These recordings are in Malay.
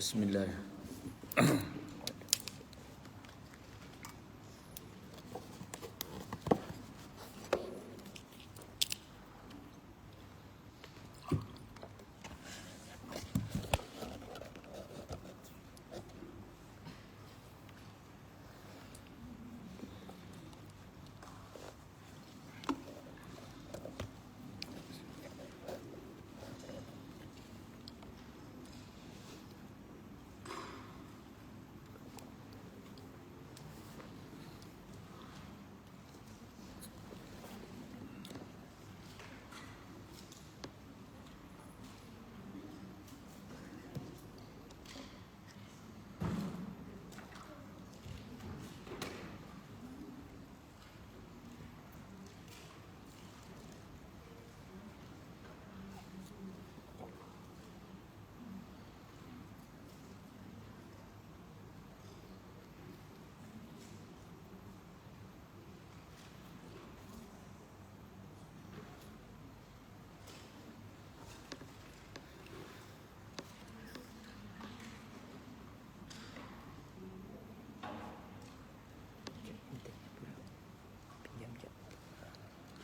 Bismillah.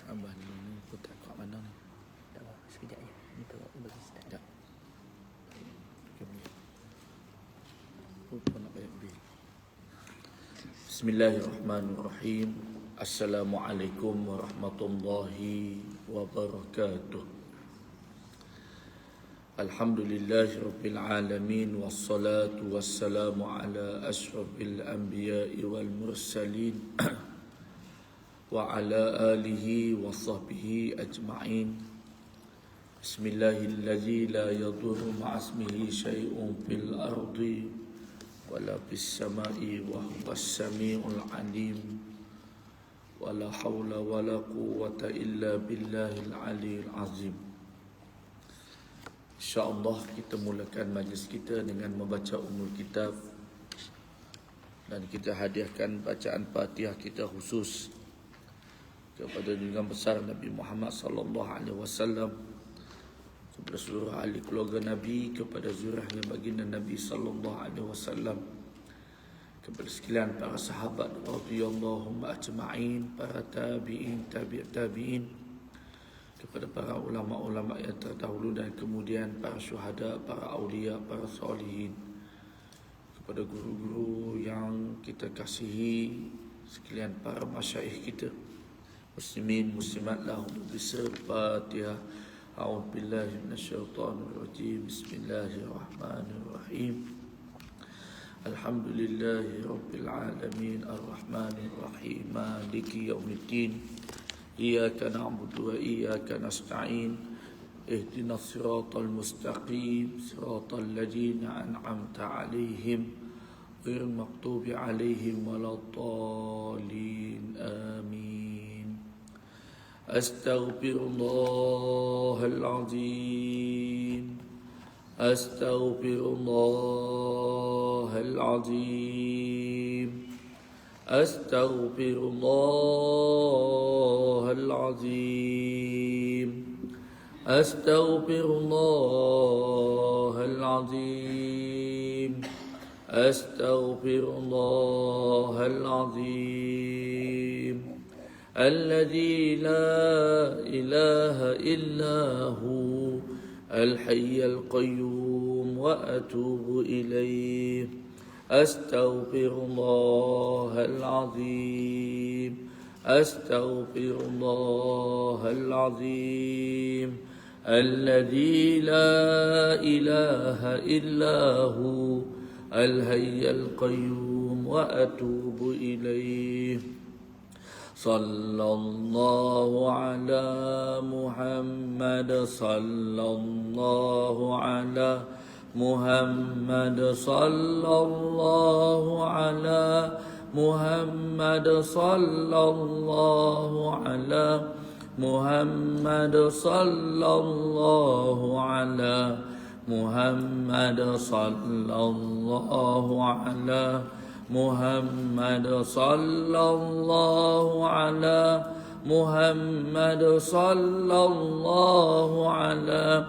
Abang ni putar kat mana ni? Tak apa, sekejap je. Ni tengok bagi start. Sekejap. Lupa nak bayar bil. Bismillahirrahmanirrahim. Assalamualaikum warahmatullahi wabarakatuh. Alhamdulillahi rabbil alamin. Wassalatu wassalamu ala ashrafil anbiya'i wal mursalin. Wa ala alihi wa sahbihi ajma'in. Bismillahilladzi la yadurru ma'asmihi syai'un fil ardi wala fis sama'i wa huwas sami'ul alim. Wala hawla wala quwwata illa billahil aliyyil azim. InsyaAllah kita mulakan majlis kita dengan membaca Ummul Kitab. Dan kita hadiahkan bacaan Fatihah kita khusus kepada junjungan besar Nabi Muhammad sallallahu alaihi wasallam, kepada seluruh ahli keluarga Nabi, kepada zuriatnya baginda Nabi sallallahu alaihi wasallam, kepada sekalian para sahabat radhiyallahu ajma'in, para tabi'in, tabi'in, kepada para ulama-ulama yang terdahulu dan kemudian para syuhada, para aulia, para solihin, kepada guru-guru yang kita kasihi, sekalian para masyaikh kita, muslimin muslimat lahum bisir. Fatihah. A'udzu billahi minasyaitonir rajim. Bismillahirrahmanirrahim. Alhamdulillahi rabbil alamin arrahmanir rahim maliki yaumiddin. Iyyaka na'budu wa iyyaka nasta'in. Ihdinas siratal mustaqim, siratal ladzina an'amta 'alaihim ghairil maghdubi 'alaihim waladdallin. Amin. Astaghfirullahal azim. Astaghfirullahal azim. Astaghfirullahal azim. Astaghfirullahal azim. Astaghfirullahal azim. الذي لا إله إلا هو الحي القيوم وأتوب إليه. أستغفر الله العظيم. أستغفر الله العظيم. الذي لا إله إلا هو الحي القيوم وأتوب إليه. صلى الله على محمد. صلى الله على محمد. صلى الله على محمد. صلى الله على محمد. صلى الله على محمد. صلى الله على محمد. صلى الله على محمد. صلى الله على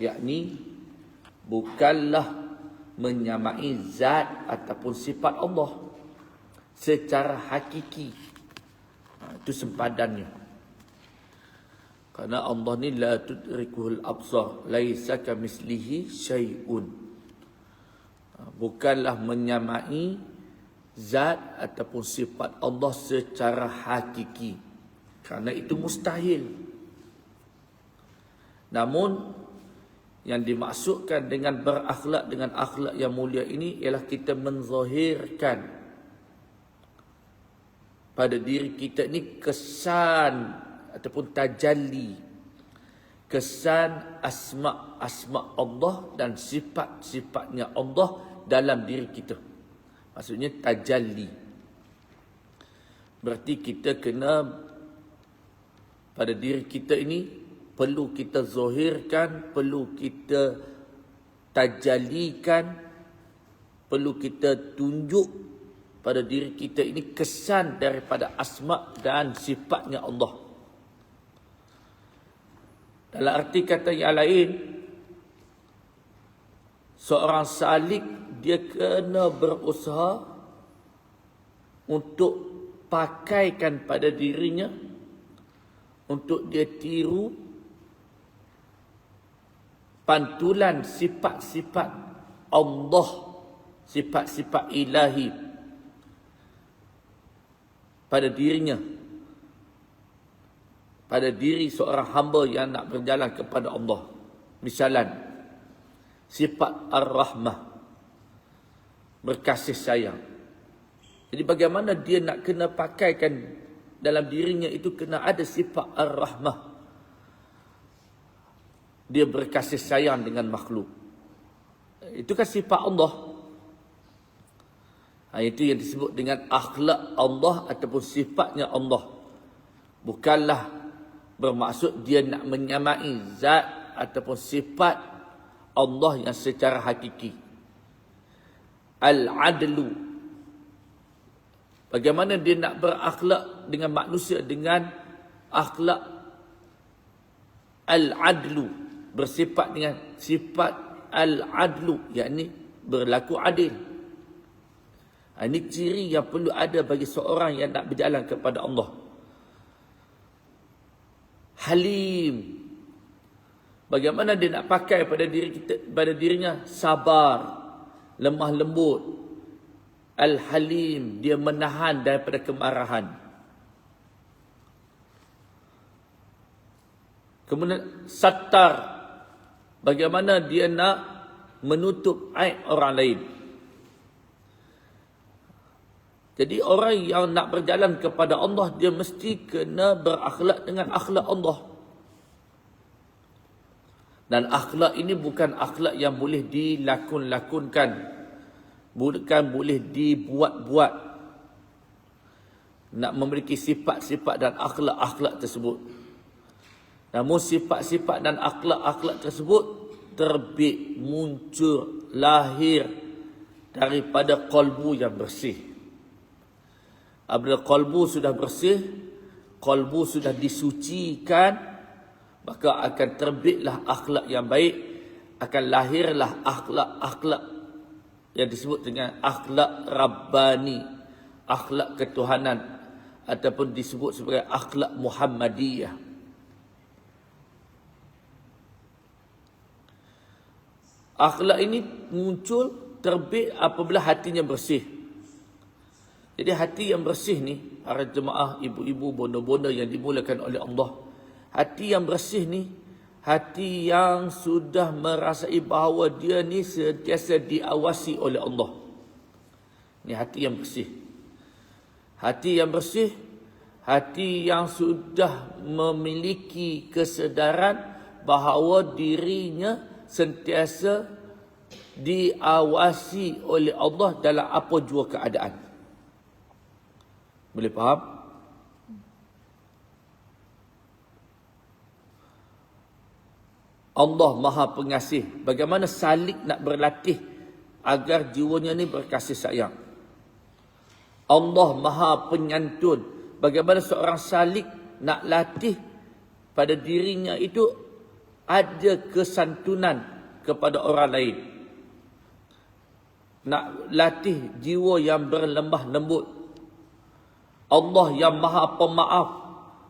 yakni bukanlah menyamai zat ataupun sifat Allah secara hakiki. Itu sempadannya. Karena Allah ni la tudrikuhul absar, laisa kamislihi syai'un. Bukanlah menyamai zat ataupun sifat Allah secara hakiki. Kerana itu mustahil. Namun yang dimaksudkan dengan berakhlak dengan akhlak yang mulia ini ialah kita menzahirkan pada diri kita ni kesan ataupun tajalli, kesan asma Allah dan sifat-sifatnya Allah dalam diri kita. Maksudnya tajalli. Berarti kita kena pada diri kita ini perlu kita zahirkan, perlu kita tajallikan, perlu kita tunjuk pada diri kita ini kesan daripada asma dan sifatnya Allah. Dalam arti kata yang lain, seorang salik dia kena berusaha untuk pakaikan pada dirinya, untuk dia tiru pantulan sifat-sifat Allah, sifat-sifat ilahi pada dirinya, pada diri seorang hamba yang nak berjalan kepada Allah. Misalan, sifat Ar-Rahmah, berkasih sayang. Jadi bagaimana dia nak kena pakaikan dalam dirinya itu, kena ada sifat Ar-Rahmah. Dia berkasih sayang dengan makhluk. Itu kan sifat Allah. Itu yang disebut dengan akhlak Allah ataupun sifatnya Allah. Bukanlah bermaksud dia nak menyamai zat ataupun sifat Allah yang secara hakiki. Al-adlu. Bagaimana dia nak berakhlak dengan manusia dengan akhlak al-adlu, bersifat dengan sifat al-adlu, yakni berlaku adil. Ini ciri yang perlu ada bagi seorang yang nak berjalan kepada Allah. Halim. Bagaimana dia nak pakai pada diri kita, pada dirinya sabar, lemah lembut. Al-Halim, dia menahan daripada kemarahan. Kemudian Sattar, bagaimana dia nak menutup aib orang lain. Jadi orang yang nak berjalan kepada Allah, dia mesti kena berakhlak dengan akhlak Allah. Dan akhlak ini bukan akhlak yang boleh dilakon-lakonkan, bukan boleh dibuat-buat. Nak memiliki sifat-sifat dan akhlak-akhlak tersebut. Namun sifat-sifat dan akhlak-akhlak tersebut terbit, muncul, lahir daripada qalbu yang bersih. Apabila qalbu sudah bersih, qalbu sudah disucikan, maka akan terbitlah akhlak yang baik, akan lahirlah akhlak-akhlak yang disebut dengan akhlak Rabbani, akhlak ketuhanan, ataupun disebut sebagai akhlak Muhammadiyah. Akhlak ini muncul, terbit apabila hatinya bersih. Jadi hati yang bersih ni, para jemaah, ibu-ibu, bonda-bonda yang dimulakan oleh Allah, hati yang bersih ni, hati yang sudah merasai bahawa dia ni sentiasa diawasi oleh Allah. Ini hati yang bersih. Hati yang bersih, hati yang sudah memiliki kesedaran bahawa dirinya sentiasa diawasi oleh Allah dalam apa jua keadaan. Boleh faham? Allah Maha Pengasih. Bagaimana salik nak berlatih agar jiwanya ni berkasih sayang. Allah Maha Penyantun. Bagaimana seorang salik nak latih pada dirinya itu ada kesantunan kepada orang lain. Nak latih jiwa yang berlembah lembut. Allah yang maha pemaaf.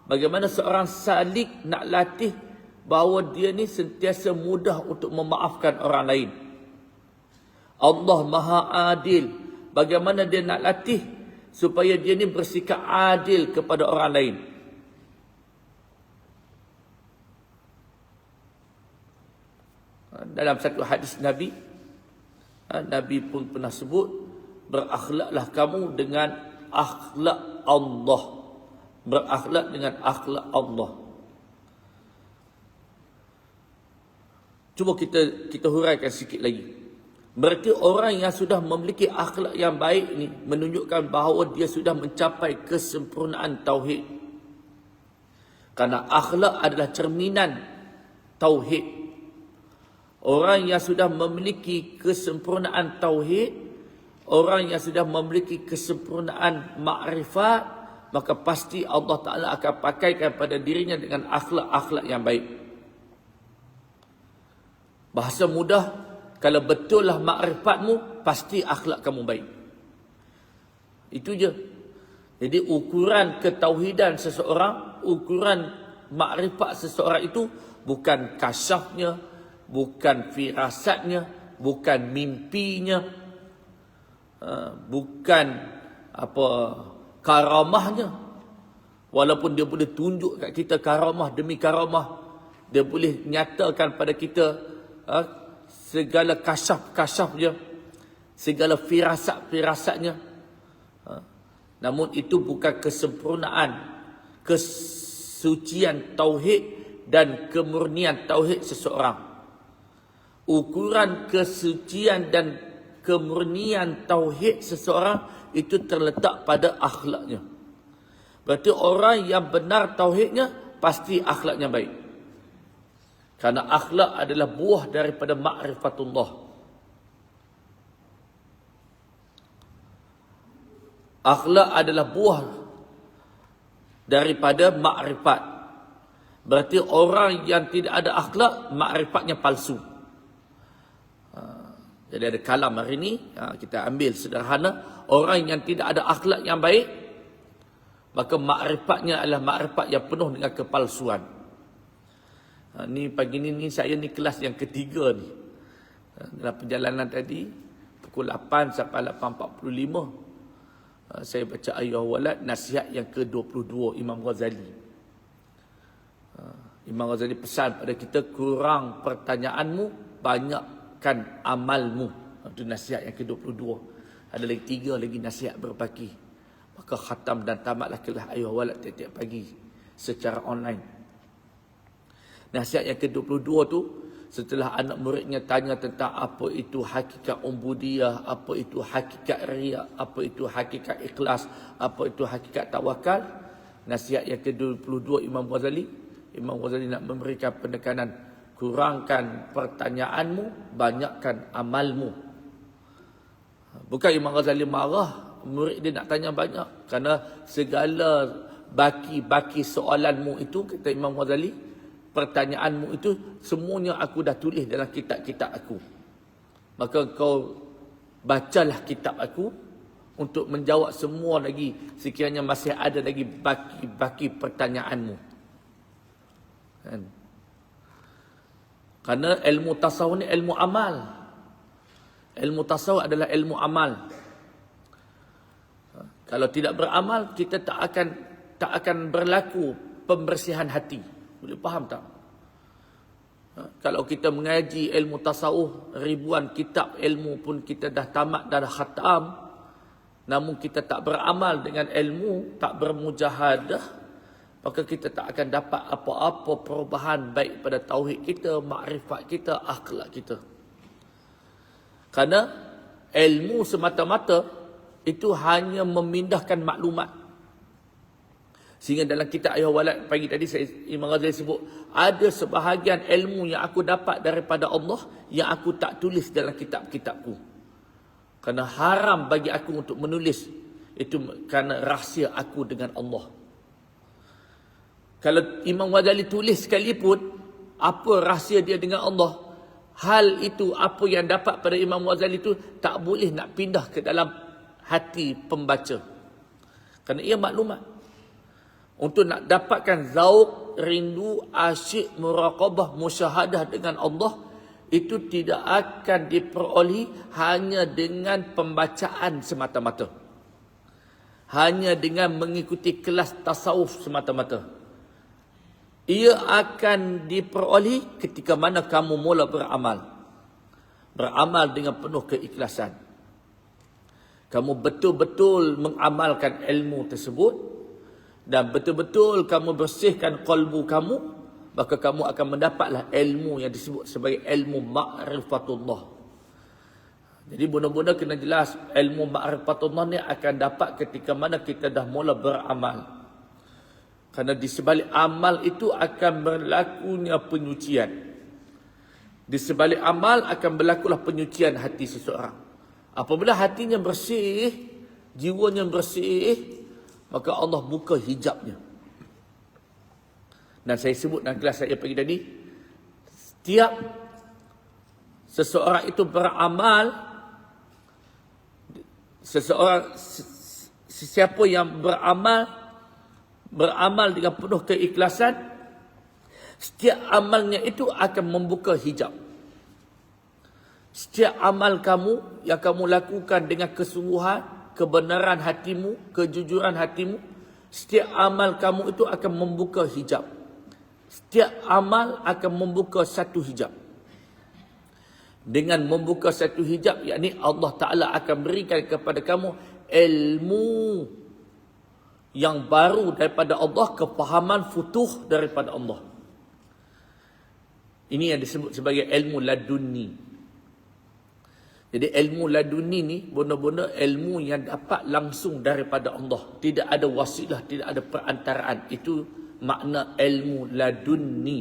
Bagaimana seorang salik nak latih bahawa dia ni sentiasa mudah untuk memaafkan orang lain. Allah maha adil. Bagaimana dia nak latih supaya dia ni bersikap adil kepada orang lain. Dalam satu hadis Nabi, Nabi pun pernah sebut, berakhlaklah kamu dengan akhlak Allah. Berakhlak dengan akhlak Allah. Cuba kita huraikan sikit lagi. Berarti orang yang sudah memiliki akhlak yang baik ni menunjukkan bahawa dia sudah mencapai kesempurnaan tauhid. Karena akhlak adalah cerminan tauhid. Orang yang sudah memiliki kesempurnaan tauhid, orang yang sudah memiliki kesempurnaan makrifat, maka pasti Allah Ta'ala akan pakaikan pada dirinya dengan akhlak-akhlak yang baik. Bahasa mudah, kalau betullah makrifatmu, pasti akhlak kamu baik. Itu je. Jadi ukuran ketauhidan seseorang, ukuran makrifat seseorang itu bukan kasyafnya, bukan firasatnya, bukan mimpinya, bukan karamahnya. Walaupun dia boleh tunjuk kat kita karamah demi karamah, dia boleh nyatakan pada kita segala kasyaf-kasyafnya, segala firasat-firasatnya. Namun itu bukan kesempurnaan, kesucian tauhid dan kemurnian tauhid seseorang. Ukuran kesucian dan kemurnian tauhid seseorang itu terletak pada akhlaknya. Berarti orang yang benar tauhidnya pasti akhlaknya baik. Karena akhlak adalah buah daripada ma'rifatullah. Akhlak adalah buah daripada makrifat. Berarti orang yang tidak ada akhlak, makrifatnya palsu. Jadi ada kalam hari ini, kita ambil sederhana. Orang yang tidak ada akhlak yang baik, maka makrifatnya adalah makrifat yang penuh dengan kepalsuan. Ni pagi ni saya ni kelas yang ketiga ni. Dalam perjalanan tadi, pukul 8 sampai 8.45. Saya baca ayat walad nasihat yang ke-22 Imam Ghazali. Imam Ghazali pesan pada kita, kurang pertanyaanmu, banyakkan amalmu. Itu nasihat yang ke-22. Ada lagi 3 lagi nasihat berbaki. Maka khatam dan tamatlah kelas ayat walad tiap-tiap pagi secara online. Nasihat yang ke-22 tu, setelah anak muridnya tanya tentang apa itu hakikat ubudiyah, apa itu hakikat riya, apa itu hakikat ikhlas, apa itu hakikat tawakal, nasihat yang ke-22 Imam Ghazali nak memberikan penekanan, kurangkan pertanyaanmu, banyakkan amalmu. Bukan Imam Ghazali marah murid dia nak tanya banyak, kerana segala baki-baki soalanmu itu, kata Imam Ghazali, pertanyaanmu itu semuanya aku dah tulis dalam kitab-kitab aku. Maka kau bacalah kitab aku untuk menjawab semua lagi, sekiranya masih ada lagi baki-baki pertanyaanmu. Kan? Karena ilmu tasawuf ni ilmu amal. Ilmu tasawuf adalah ilmu amal. Kalau tidak beramal, kita tak akan berlaku pembersihan hati. Boleh faham tak? Kalau kita mengaji ilmu tasawuf, ribuan kitab ilmu pun kita dah tamat, dah khatam, namun kita tak beramal dengan ilmu, tak bermujahadah, maka kita tak akan dapat apa-apa perubahan baik pada tauhid kita, makrifat kita, akhlak kita. Karena ilmu semata-mata itu hanya memindahkan maklumat. Sehingga dalam kitab ayat walad pagi tadi Imam Ghazali sebut, ada sebahagian ilmu yang aku dapat daripada Allah yang aku tak tulis dalam kitab-kitabku. Kerana haram bagi aku untuk menulis. Itu kerana rahsia aku dengan Allah. Kalau Imam Ghazali tulis sekalipun, apa rahsia dia dengan Allah, hal itu, apa yang dapat pada Imam Ghazali itu tak boleh nak pindah ke dalam hati pembaca. Kerana ia maklumat. Untuk nak dapatkan zauq, rindu, asyik, muraqabah, musyahadah dengan Allah, itu tidak akan diperolehi hanya dengan pembacaan semata-mata. Hanya dengan mengikuti kelas tasawuf semata-mata. Ia akan diperolehi ketika mana kamu mula beramal. Beramal dengan penuh keikhlasan. Kamu betul-betul mengamalkan ilmu tersebut dan betul-betul kamu bersihkan qalbu kamu, maka kamu akan mendapatlah ilmu yang disebut sebagai ilmu ma'rifatullah. Jadi benar-benar kena jelas ilmu ma'rifatullah ni akan dapat ketika mana kita dah mula beramal. Kerana di sebalik amal itu akan berlakunya penyucian. Di sebalik amal akan berlakulah penyucian hati seseorang. Apabila hatinya bersih, jiwanya bersih, maka Allah buka hijabnya. Dan saya sebut dalam kelas saya pagi tadi, setiap seseorang itu beramal, sesiapa yang beramal dengan penuh keikhlasan, setiap amalnya itu akan membuka hijab. Setiap amal kamu yang kamu lakukan dengan kesungguhan, kebenaran hatimu, kejujuran hatimu, setiap amal kamu itu akan membuka hijab. Setiap amal akan membuka satu hijab. Dengan membuka satu hijab, yakni Allah Ta'ala akan berikan kepada kamu ilmu yang baru daripada Allah, kefahaman futuh daripada Allah. Ini yang disebut sebagai ilmu laduni. Jadi ilmu laduni ni benar-benar ilmu yang dapat langsung daripada Allah. Tidak ada wasilah, tidak ada perantaraan. Itu makna ilmu laduni.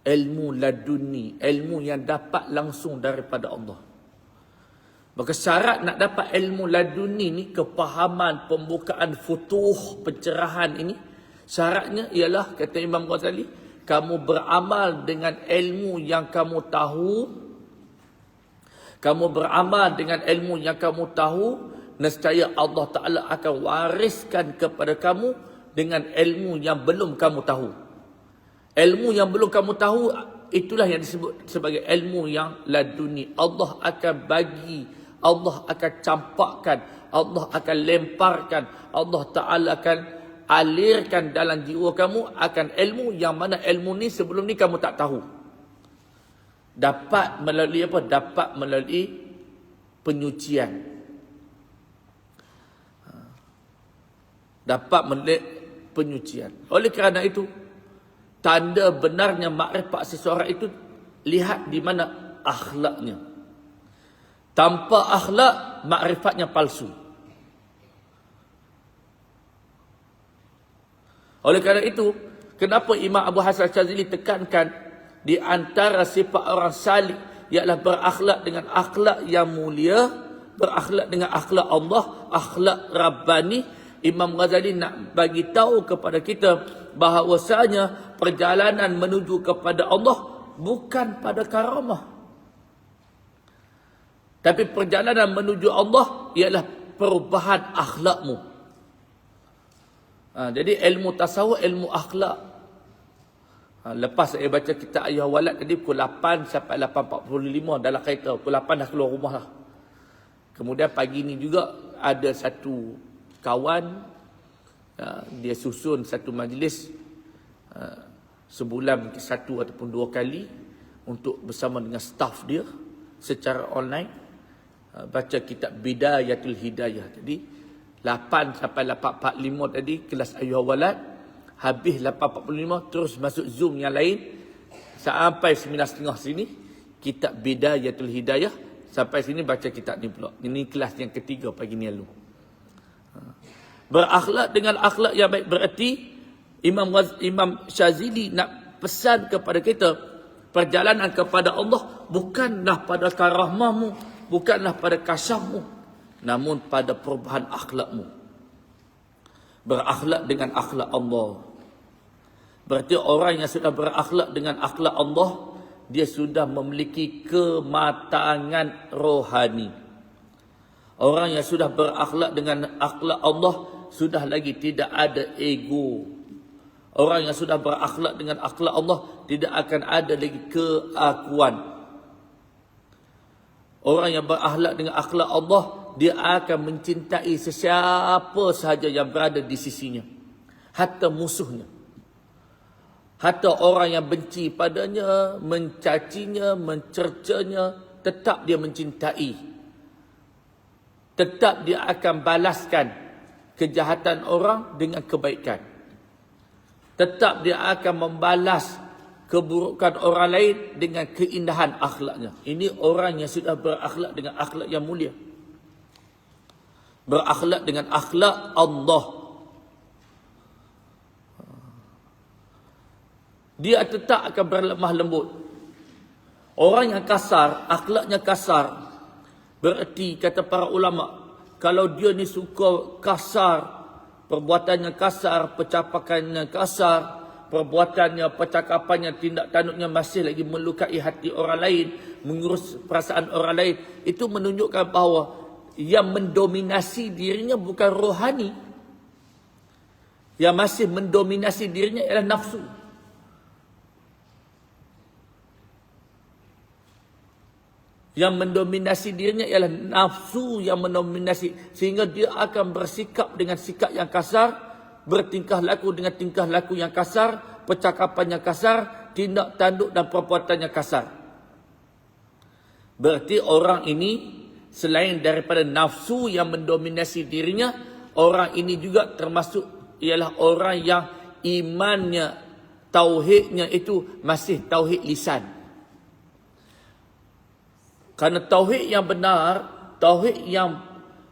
Ilmu laduni, ilmu yang dapat langsung daripada Allah. Maka syarat nak dapat ilmu laduni ni, kefahaman, pembukaan futuh, pencerahan ini, syaratnya ialah, kata Imam Ghazali, kamu beramal dengan ilmu yang kamu tahu. Kamu beramal dengan ilmu yang kamu tahu, nescaya Allah Ta'ala akan wariskan kepada kamu dengan ilmu yang belum kamu tahu. Ilmu yang belum kamu tahu, itulah yang disebut sebagai ilmu yang laduni. Allah akan bagi, Allah akan campakkan, Allah akan lemparkan, Allah Ta'ala akan alirkan dalam jiwa kamu akan ilmu yang mana ilmu ni sebelum ni kamu tak tahu. Dapat melalui apa? Dapat melalui penyucian. Dapat melalui penyucian. Oleh kerana itu, tanda benarnya makrifat seseorang itu, lihat di mana akhlaknya. Tanpa akhlak, makrifatnya palsu. Oleh kerana itu, kenapa Imam Abu Hasan Syazili tekankan di antara sifat orang salih ialah berakhlak dengan akhlak yang mulia, berakhlak dengan akhlak Allah, akhlak Rabbani. Imam Ghazali nak bagi tahu kepada kita bahawasanya perjalanan menuju kepada Allah bukan pada karamah. Tapi perjalanan menuju Allah ialah perubahan akhlakmu. Jadi ilmu tasawuf, ilmu akhlak. Lepas saya baca kitab Ayuh Walad tadi pukul 8 sampai 8.45 dalam kereta. Pukul 8 dah keluar rumah lah. Kemudian pagi ni juga ada satu kawan, dia susun satu majlis sebulan mungkin 1 ataupun 2 kali untuk bersama dengan staf dia secara online baca kitab Bidayatul Hidayah. Jadi 8 sampai 8.45 tadi kelas Ayuh Walad. Habis 8.45 terus masuk Zoom yang lain sampai 9.30 sini kitab Bidayatul Hidayah. Sampai sini baca kitab ni pula. Ini kelas yang ketiga pagi ni lalu. Berakhlak dengan akhlak yang baik, berarti Imam Syazili nak pesan kepada kita, perjalanan kepada Allah bukanlah pada karamahmu, bukanlah pada kasyafmu, namun pada perubahan akhlakmu. Berakhlak dengan akhlak Allah. Berarti orang yang sudah berakhlak dengan akhlak Allah, dia sudah memiliki kematangan rohani. Orang yang sudah berakhlak dengan akhlak Allah, sudah lagi tidak ada ego. Orang yang sudah berakhlak dengan akhlak Allah, tidak akan ada lagi keakuan. Orang yang berakhlak dengan akhlak Allah, dia akan mencintai sesiapa sahaja yang berada di sisinya, hatta musuhnya. Hatta orang yang benci padanya, mencacinya, mencercanya, tetap dia mencintai. Tetap dia akan balaskan kejahatan orang dengan kebaikan. Tetap dia akan membalas keburukan orang lain dengan keindahan akhlaknya. Ini orang yang sudah berakhlak dengan akhlak yang mulia. Berakhlak dengan akhlak Allah. Dia tetap akan berlemah lembut. Orang yang kasar, akhlaknya kasar, bererti kata para ulama, kalau dia ni suka kasar, perbuatannya kasar, percakapannya kasar, perbuatannya, percakapannya, tindak tanduknya masih lagi melukai hati orang lain, mengurus perasaan orang lain, itu menunjukkan bahawa yang mendominasi dirinya bukan rohani. Yang masih mendominasi dirinya ialah nafsu. Yang mendominasi dirinya ialah nafsu yang mendominasi. Sehingga dia akan bersikap dengan sikap yang kasar, bertingkah laku dengan tingkah laku yang kasar, percakapannya kasar, tindak tanduk dan perbuatannya kasar. Berarti orang ini, selain daripada nafsu yang mendominasi dirinya, orang ini juga termasuk ialah orang yang imannya, tauhidnya itu masih tauhid lisan. Kerana tauhid yang benar, tauhid yang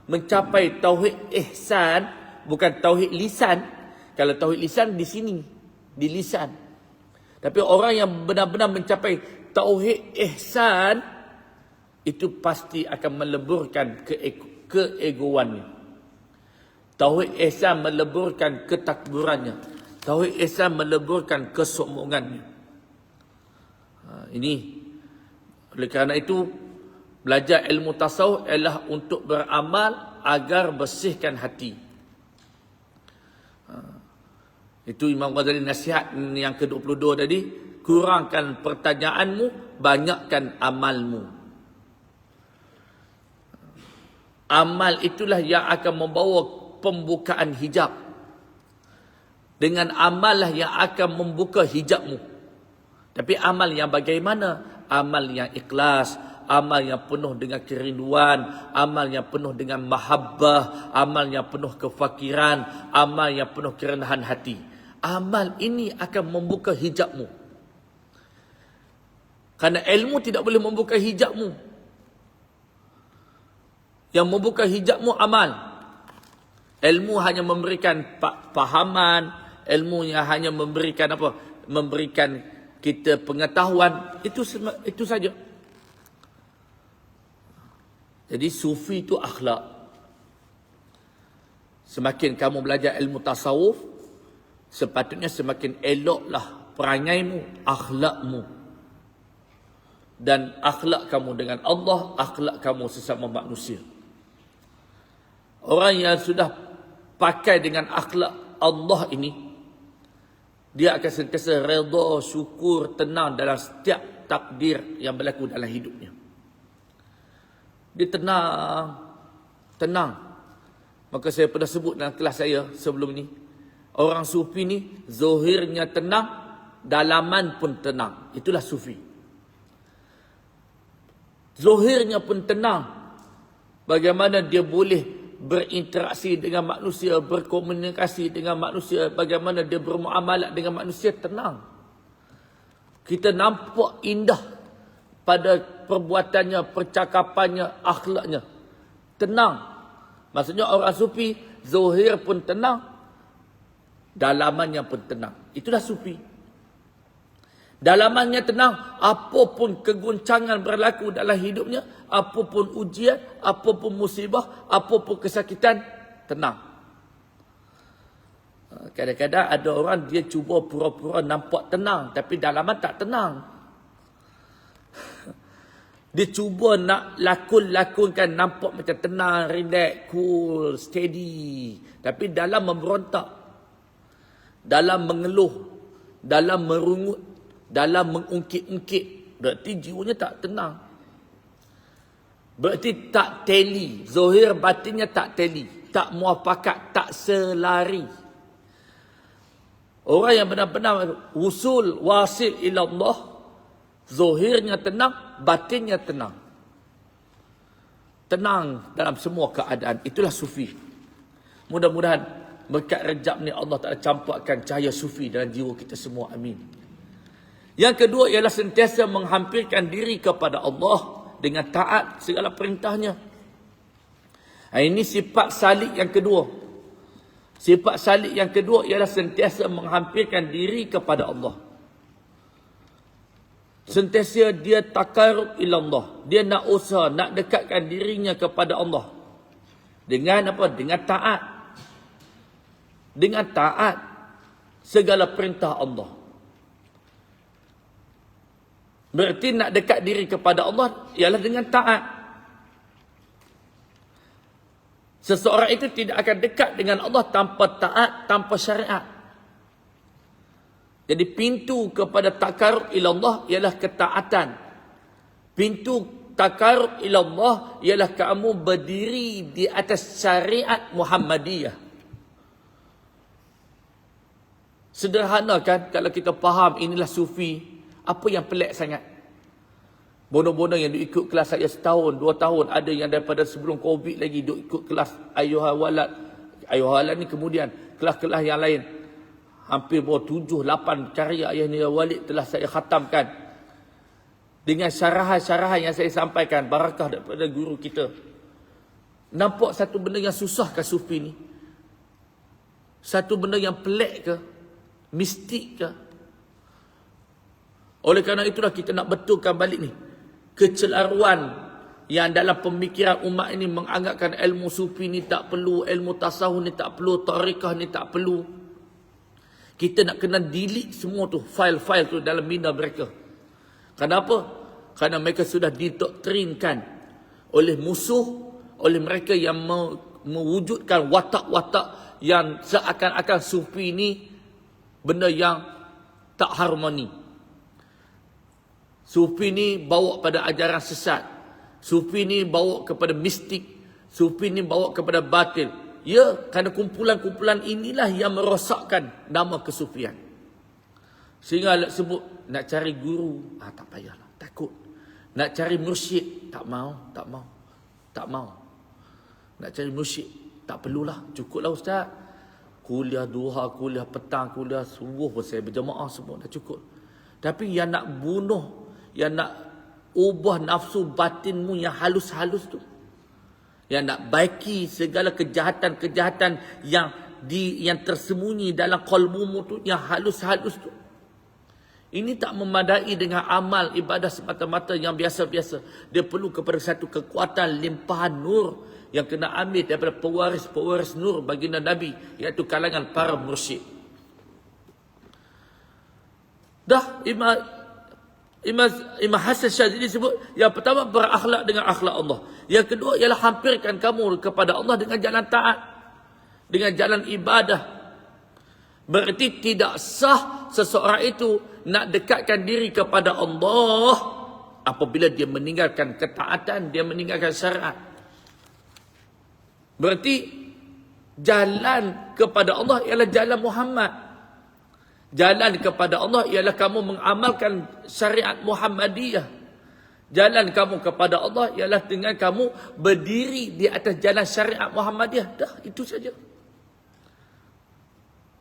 mencapai tauhid ihsan, bukan tauhid lisan. Kalau tauhid lisan di sini, di lisan. Tapi orang yang benar-benar mencapai tauhid ihsan, itu pasti akan meleburkan keegoannya. Tauhid ihsan meleburkan ketakburannya. Tauhid ihsan meleburkan kesombongannya. Ini oleh kerana itu, belajar ilmu tasawuf ialah untuk beramal agar bersihkan hati. Itu Imam Ghazali nasihat yang ke-22 tadi. Kurangkan pertanyaanmu, banyakkan amalmu. Amal itulah yang akan membawa pembukaan hijab. Dengan amal lah yang akan membuka hijabmu. Tapi amal yang bagaimana? Amal yang ikhlas, amal yang penuh dengan kerinduan, amal yang penuh dengan mahabbah, amal yang penuh kefakiran, amal yang penuh kerendahan hati. Amal ini akan membuka hijabmu. Kerana ilmu tidak boleh membuka hijabmu. Yang membuka hijabmu amal. Ilmu hanya memberikan pahaman, ilmu yang hanya memberikan apa? Memberikan kita pengetahuan, itu saja. Jadi sufi itu akhlak. Semakin kamu belajar ilmu tasawuf, sepatutnya semakin eloklah perangaimu, akhlakmu. Dan akhlak kamu dengan Allah, akhlak kamu sesama manusia. Orang yang sudah pakai dengan akhlak Allah ini, dia akan sentiasa redha, syukur, tenang dalam setiap takdir yang berlaku dalam hidupnya. Dia tenang. Maka saya pernah sebut dalam kelas saya sebelum ni, orang sufi ni zahirnya tenang, dalaman pun tenang. Itulah sufi. Zahirnya pun tenang. Bagaimana dia boleh berinteraksi dengan manusia, berkomunikasi dengan manusia, bagaimana dia bermuamalat dengan manusia, tenang. Kita nampak indah pada perbuatannya, percakapannya, akhlaknya. Tenang. Maksudnya orang sufi, zahir pun tenang, dalamannya pun tenang. Itulah sufi. Dalamannya tenang, apapun kegoncangan berlaku dalam hidupnya, apapun ujian, apapun musibah, apapun kesakitan, tenang. Kadang-kadang ada orang dia cuba pura-pura nampak tenang, tapi dalaman tak tenang. Dia cuba nak lakon-lakonkan nampak macam tenang, relax, cool, steady. Tapi dalam memberontak, dalam mengeluh, dalam merungut, dalam mengungkit-ungkit. Berarti jiwanya tak tenang. Berarti tak teli. Zahir batinnya tak teli. Tak muafakat, tak selari. Orang yang benar-benar usul, wasil ila Allah, zahirnya tenang, batinnya tenang. Tenang dalam semua keadaan. Itulah sufi. Mudah-mudahan berkat rejab ni Allah Ta'ala campurkan cahaya sufi dalam jiwa kita semua. Amin. Yang kedua ialah sentiasa menghampirkan diri kepada Allah dengan taat segala perintahnya. Ini sifat salik yang kedua. Sifat salik yang kedua ialah sentiasa menghampirkan diri kepada Allah. Sentiasa dia takarub ila Allah. Dia nak usaha, nak dekatkan dirinya kepada Allah. Dengan apa? Dengan taat. Dengan taat segala perintah Allah. Berarti nak dekat diri kepada Allah ialah dengan taat. Seseorang itu tidak akan dekat dengan Allah tanpa taat, tanpa syariat. Jadi pintu kepada takarub ila Allah ialah ketaatan. Pintu takarub ila Allah ialah kamu berdiri di atas syariat Muhammadiyah. Sederhana kan kalau kita faham inilah sufi. Apa yang pelik sangat? Bono-bono yang duk ikut kelas saya setahun, 2 tahun. Ada yang daripada sebelum Covid lagi duk ikut kelas Ayuhal Walad. Ayuhal Walad ni kemudian kelas-kelas yang lain. Hampir 7-8 karya Ayah Nida Walid telah saya khatamkan. Dengan syarahan-syarahan yang saya sampaikan. Barakah daripada guru kita. Nampak satu benda yang susah ke sufi ni? Satu benda yang pelik ke? Mistik ke? Oleh kerana itulah kita nak betulkan balik ni. Kecelaruan yang dalam pemikiran umat ini menganggapkan ilmu sufi ni tak perlu, ilmu tasawuf ni tak perlu, tarikah ni tak perlu. Kita nak kena delete semua tu, file-file tu dalam minda mereka. Kenapa? Kerana mereka sudah didoktrinkan oleh musuh, oleh mereka yang mewujudkan watak-watak yang seakan-akan sufi ni benda yang tak harmoni. Sufi ni bawa pada ajaran sesat. Sufi ni bawa kepada mistik. Sufi ni bawa kepada batil. Ya, kerana kumpulan-kumpulan inilah yang merosakkan nama kesufian. Sehingga sebut nak cari guru, tak payahlah, takut. Nak cari mursyid, tak mau. Nak cari mursyid, tak perlulah, cukuplah ustaz. Kuliah duha, kuliah petang, kuliah subuh pun saya berjamaah semua dah cukup. Tapi yang nak bunuh, yang nak ubah nafsu batinmu yang halus-halus tu, yang nak baiki segala kejahatan-kejahatan yang tersembunyi dalam qalbumu tu, yang halus-halus tu, ini tak memadai dengan amal ibadah semata-mata yang biasa-biasa. Dia perlu kepada satu kekuatan limpahan nur yang kena ambil daripada pewaris-pewaris nur baginda Nabi, iaitu kalangan para mursyid. Dah Imam Hasan Syadzili sebut, yang pertama berakhlak dengan akhlak Allah. Yang kedua ialah hampirkan kamu kepada Allah dengan jalan taat, dengan jalan ibadah. Berarti tidak sah seseorang itu nak dekatkan diri kepada Allah apabila dia meninggalkan ketaatan, dia meninggalkan syariat. Berarti jalan kepada Allah ialah jalan Muhammad. Jalan kepada Allah ialah kamu mengamalkan syariat Muhammadiyah. Jalan kamu kepada Allah ialah dengan kamu berdiri di atas jalan syariat Muhammadiyah. Dah, itu saja.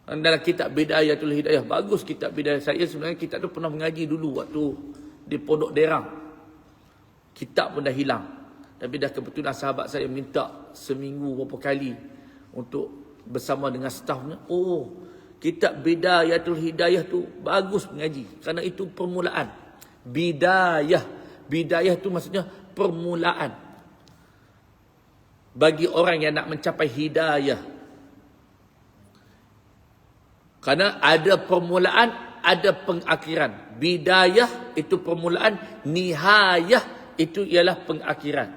Dalam kitab Bidayatul Hidayah, bagus kitab Bidayah. Saya sebenarnya kitab tu pernah mengaji dulu waktu di Pondok Derang. Kitab pun dah hilang. Tapi dah kebetulan sahabat saya minta seminggu berapa kali untuk bersama dengan stafnya. Kitab Bidayatul Hidayah tu bagus mengaji. Kerana itu permulaan. Bidayah. Bidayah tu maksudnya permulaan. Bagi orang yang nak mencapai hidayah. Kerana ada permulaan, ada pengakhiran. Bidayah itu permulaan, nihayah itu ialah pengakhiran.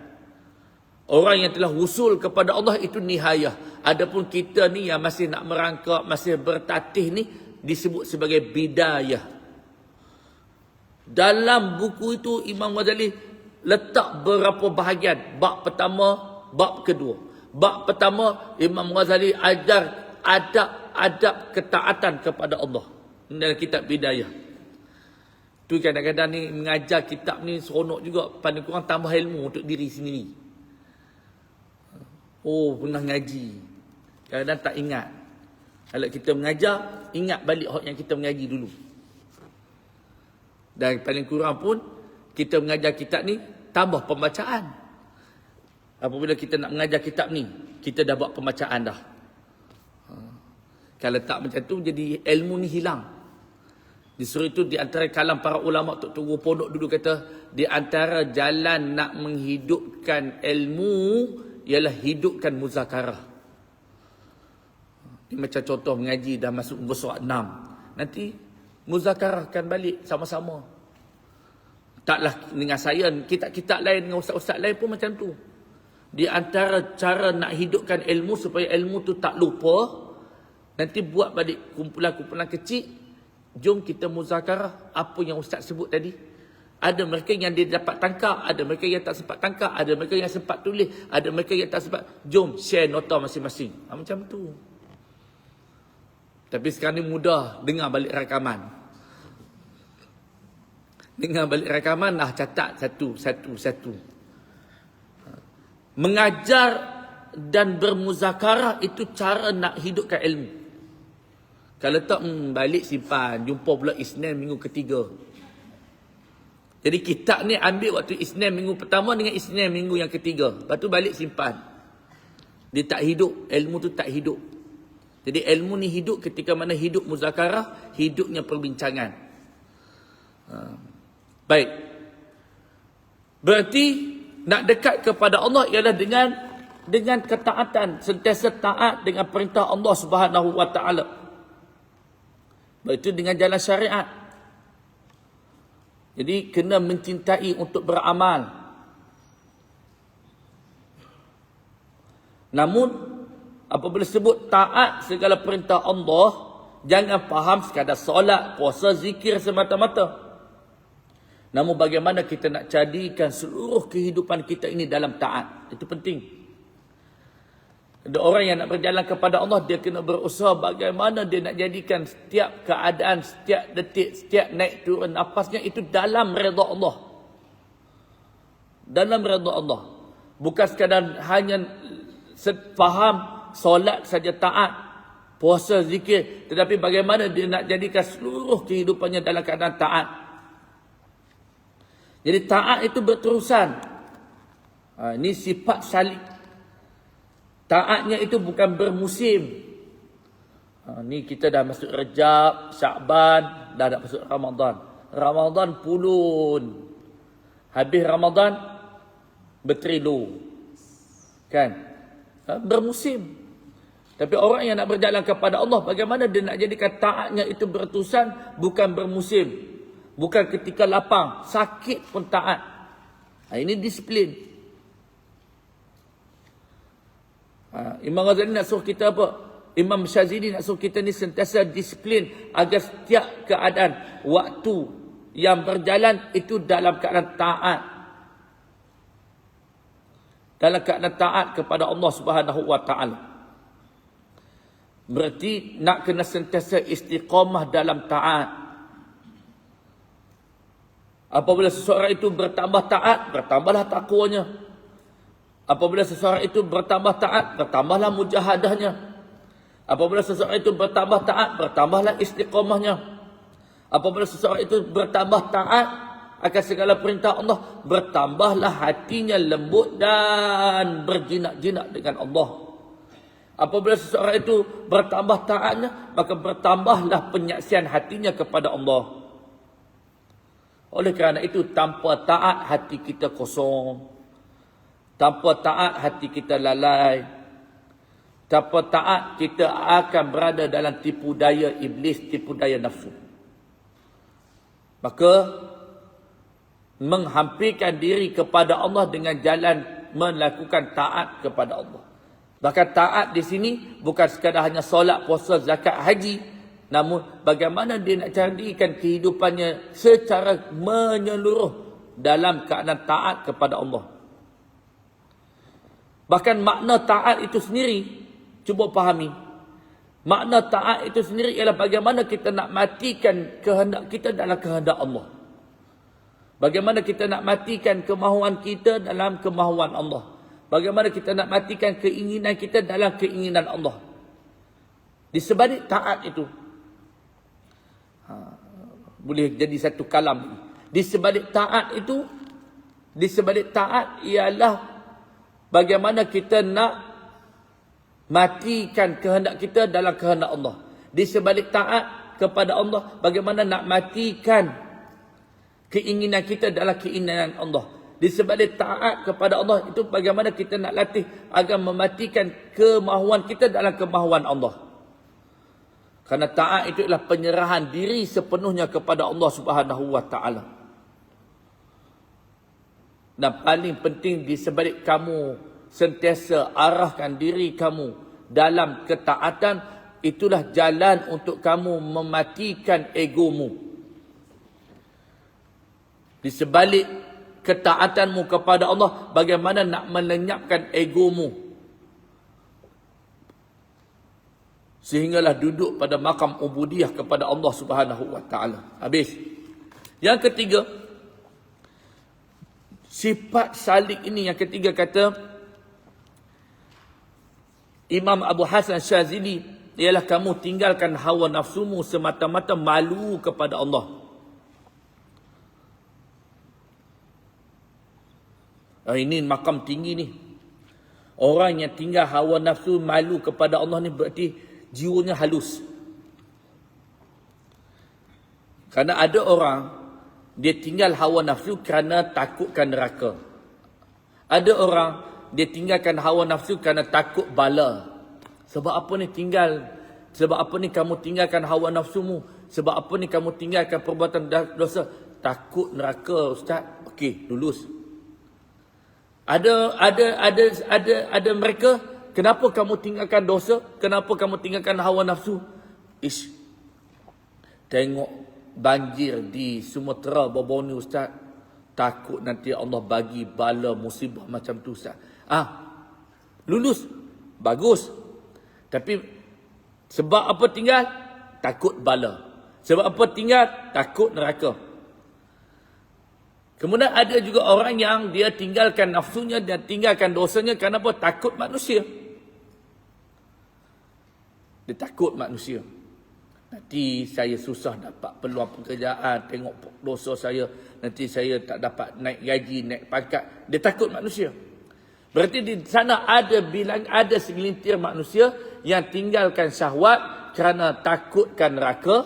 Orang yang telah wusul kepada Allah itu nihayah. Adapun kita ni yang masih nak merangkak, masih bertatih ni disebut sebagai bidayah. Dalam buku itu Imam Ghazali letak beberapa bahagian. Bab pertama, bab kedua. Bab pertama Imam Ghazali ajar adab ketaatan kepada Allah dalam kitab Bidayah. Tu kadang-kadang ni mengajar kitab ni seronok juga, paling kurang tambah ilmu untuk diri sendiri. Oh, pernah ngaji. Kadang-kadang tak ingat. Kalau kita mengajar, ingat balik hak yang kita mengaji dulu. Dan paling kurang pun kita mengajar kitab ni tambah pembacaan. Apabila kita nak mengajar kitab ni, kita dah buat pembacaan dah. Kalau tak macam tu, jadi ilmu ni hilang. Disuruh itu di antara kalam para ulama' Tok Tunggu Pondok dulu kata, di antara jalan nak menghidupkan ilmu ialah hidupkan muzakarah. Ini macam contoh mengaji dah masuk surat 6. Nanti muzakarahkan balik sama-sama. Taklah dengan saya, kitab-kitab lain dengan ustaz-ustaz lain pun macam tu. Di antara cara nak hidupkan ilmu supaya ilmu tu tak lupa, nanti buat balik kumpulan-kumpulan kecil. Jom kita muzakarah apa yang ustaz sebut tadi. Ada mereka yang dia dapat tangkap, ada mereka yang tak sempat tangkap, ada mereka yang sempat tulis, ada mereka yang tak sempat. Jom share nota masing-masing. Macam tu. Tapi sekarang ni mudah dengar balik rakaman. Dengar balik rakaman dah catat satu. Mengajar dan bermuzakarah itu cara nak hidupkan ilmu. Kalau tak, balik simpan. Jumpa pula Isnin minggu ketiga. Jadi kitab ni ambil waktu Isnin minggu pertama dengan Isnin minggu yang ketiga. Lepas tu balik simpan. Dia tak hidup. Ilmu tu tak hidup. Jadi ilmu ni hidup ketika mana hidup muzakarah, hidupnya perbincangan. Baik. Berarti nak dekat kepada Allah ialah dengan ketaatan. Sentiasa taat dengan perintah Allah Subhanahu Wa Taala. Itu dengan jalan syariat. Jadi kena mencintai untuk beramal. Namun apabila sebut taat segala perintah Allah, jangan faham sekadar solat, puasa, zikir semata-mata. Namun bagaimana kita nak jadikan seluruh kehidupan kita ini dalam taat. Itu penting. Ada orang yang nak berjalan kepada Allah, dia kena berusaha bagaimana dia nak jadikan setiap keadaan, setiap detik, setiap naik turun nafasnya itu dalam redha Allah. Dalam redha Allah. Bukan sekadar hanya faham solat saja taat, puasa, zikir, tetapi bagaimana dia nak jadikan seluruh kehidupannya dalam keadaan taat. Jadi taat itu berterusan. Ini sifat salib. Taatnya itu bukan bermusim. Ni kita dah masuk Rejab, Syakban, dah nak masuk Ramadan. Ramadan pulun. Habis Ramadan, bertrilu. Kan? Bermusim. Tapi orang yang nak berjalan kepada Allah, bagaimana dia nak jadikan taatnya itu berterusan, bukan bermusim. Bukan ketika lapang, sakit pun taat. Ini disiplin. Imam Ghazali nak suruh kita apa? Imam Syazili nak suruh kita ni sentiasa disiplin agar setiap keadaan waktu yang berjalan itu dalam keadaan taat. Dalam keadaan taat kepada Allah Subhanahu Wa Taala. Berarti nak kena sentiasa istiqamah dalam taat. Apabila seseorang itu bertambah taat, bertambahlah takwanya. Apabila seseorang itu bertambah taat, bertambahlah mujahadahnya. Apabila seseorang itu bertambah taat, bertambahlah istiqamahnya. Apabila seseorang itu bertambah taat akan segala perintah Allah, bertambahlah hatinya lembut dan berjinak-jinak dengan Allah. Apabila seseorang itu bertambah taatnya, maka bertambahlah penyaksian hatinya kepada Allah. Oleh kerana itu, tanpa taat hati kita kosong. Tanpa taat hati kita lalai. Tanpa taat, kita akan berada dalam tipu daya iblis, tipu daya nafsu. Maka, menghampirkan diri kepada Allah dengan jalan melakukan taat kepada Allah. Bahkan taat di sini bukan sekadar hanya solat, puasa, zakat, haji. Namun bagaimana dia nak jadikan kehidupannya secara menyeluruh dalam keadaan taat kepada Allah. Bahkan makna taat itu sendiri, cuba pahami. Makna taat itu sendiri ialah bagaimana kita nak matikan kehendak kita dalam kehendak Allah. Bagaimana kita nak matikan kemahuan kita dalam kemahuan Allah. Bagaimana kita nak matikan keinginan kita dalam keinginan Allah. Di sebalik taat itu, boleh jadi satu kalam. Di sebalik taat itu, di sebalik taat ialah bagaimana kita nak matikan kehendak kita dalam kehendak Allah. Di sebalik taat kepada Allah, bagaimana nak matikan keinginan kita dalam keinginan Allah. Di sebalik taat kepada Allah itu bagaimana kita nak latih agar mematikan kemahuan kita dalam kemahuan Allah. Karena taat itu adalah penyerahan diri sepenuhnya kepada Allah Subhanahu wa taala. Dan paling penting di sebalik kamu sentiasa arahkan diri kamu dalam ketaatan, itulah jalan untuk kamu mematikan egomu. Di sebalik ketaatanmu kepada Allah, bagaimana nak melenyapkan egomu sehinggalah duduk pada makam ubudiyah kepada Allah Subhanahu wa taala. Habis. Yang ketiga, sifat salik ini yang ketiga kata Imam Abu Hasan Syazili, ialah kamu tinggalkan hawa nafsumu semata-mata malu kepada Allah. Ini makam tinggi ni. Orang yang tinggal hawa nafsu malu kepada Allah ni berarti jiwanya halus. Kerana ada orang dia tinggal hawa nafsu kerana takutkan neraka. Ada orang dia tinggalkan hawa nafsu kerana takut bala. Sebab apa ni tinggal? Sebab apa ni kamu tinggalkan hawa nafsumu? Sebab apa ni kamu tinggalkan perbuatan dosa? Takut neraka, ustaz. Okey, lulus. Ada mereka, kenapa kamu tinggalkan dosa? Kenapa kamu tinggalkan hawa nafsu? Tengok banjir di Sumatera baru-baru ni ustaz. Takut nanti Allah bagi bala musibah macam tu ustaz. Lulus. Bagus. Tapi sebab apa tinggal? Takut bala. Sebab apa tinggal? Takut neraka. Kemudian ada juga orang yang dia tinggalkan nafsunya dan tinggalkan dosanya kerana apa? Takut manusia. Dia takut manusia. Nanti saya susah dapat peluang pekerjaan, tengok dosa saya, nanti saya tak dapat naik gaji, naik pangkat. Dia takut manusia. Berarti di sana ada segelintir manusia yang tinggalkan syahwat kerana takutkan neraka.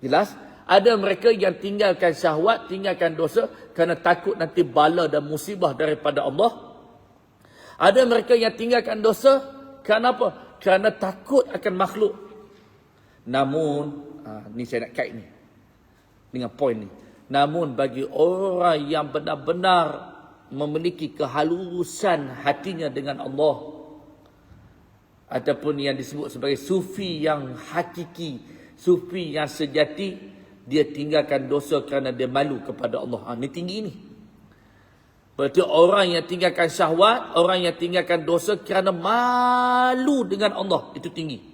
Jelas? Ada mereka yang tinggalkan syahwat, tinggalkan dosa kerana takut nanti bala dan musibah daripada Allah. Ada mereka yang tinggalkan dosa kerana apa? Kerana takut akan makhluk. Namun, ni saya nak kait ni dengan poin ni. Namun bagi orang yang benar-benar memiliki kehalusan hatinya dengan Allah, ataupun yang disebut sebagai sufi yang hakiki, sufi yang sejati, dia tinggalkan dosa kerana dia malu kepada Allah. Ni tinggi ni. Berarti orang yang tinggalkan syahwat, orang yang tinggalkan dosa kerana malu dengan Allah, itu tinggi.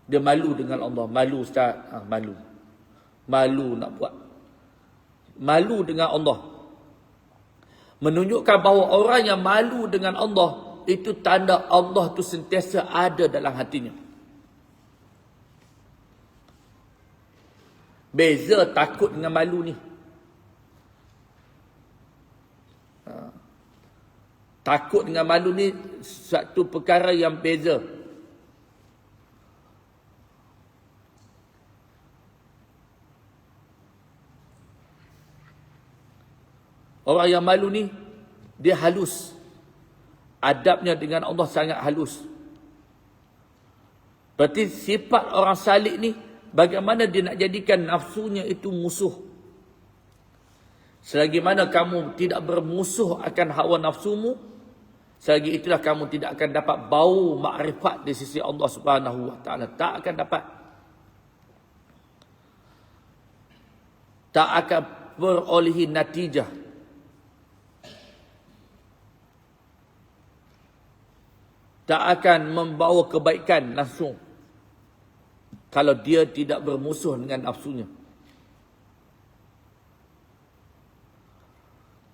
Dia malu dengan Allah. Malu ustaz. Malu. Malu nak buat. Malu dengan Allah. Menunjukkan bahawa orang yang malu dengan Allah, itu tanda Allah tu sentiasa ada dalam hatinya. Beza takut dengan malu ni. Takut dengan malu ni satu perkara yang beza. Orang yang malu ni, dia halus. adabnya dengan Allah sangat halus. Berarti sifat orang salik ni, bagaimana dia nak jadikan nafsunya itu musuh. Selagi mana kamu tidak bermusuh akan hawa nafsumu, selagi itulah kamu tidak akan dapat bau makrifat di sisi Allah Subhanahu wa taala. Tak akan dapat. Tak akan berolehi natijah. Tak akan membawa kebaikan langsung kalau dia tidak bermusuh dengan nafsunya.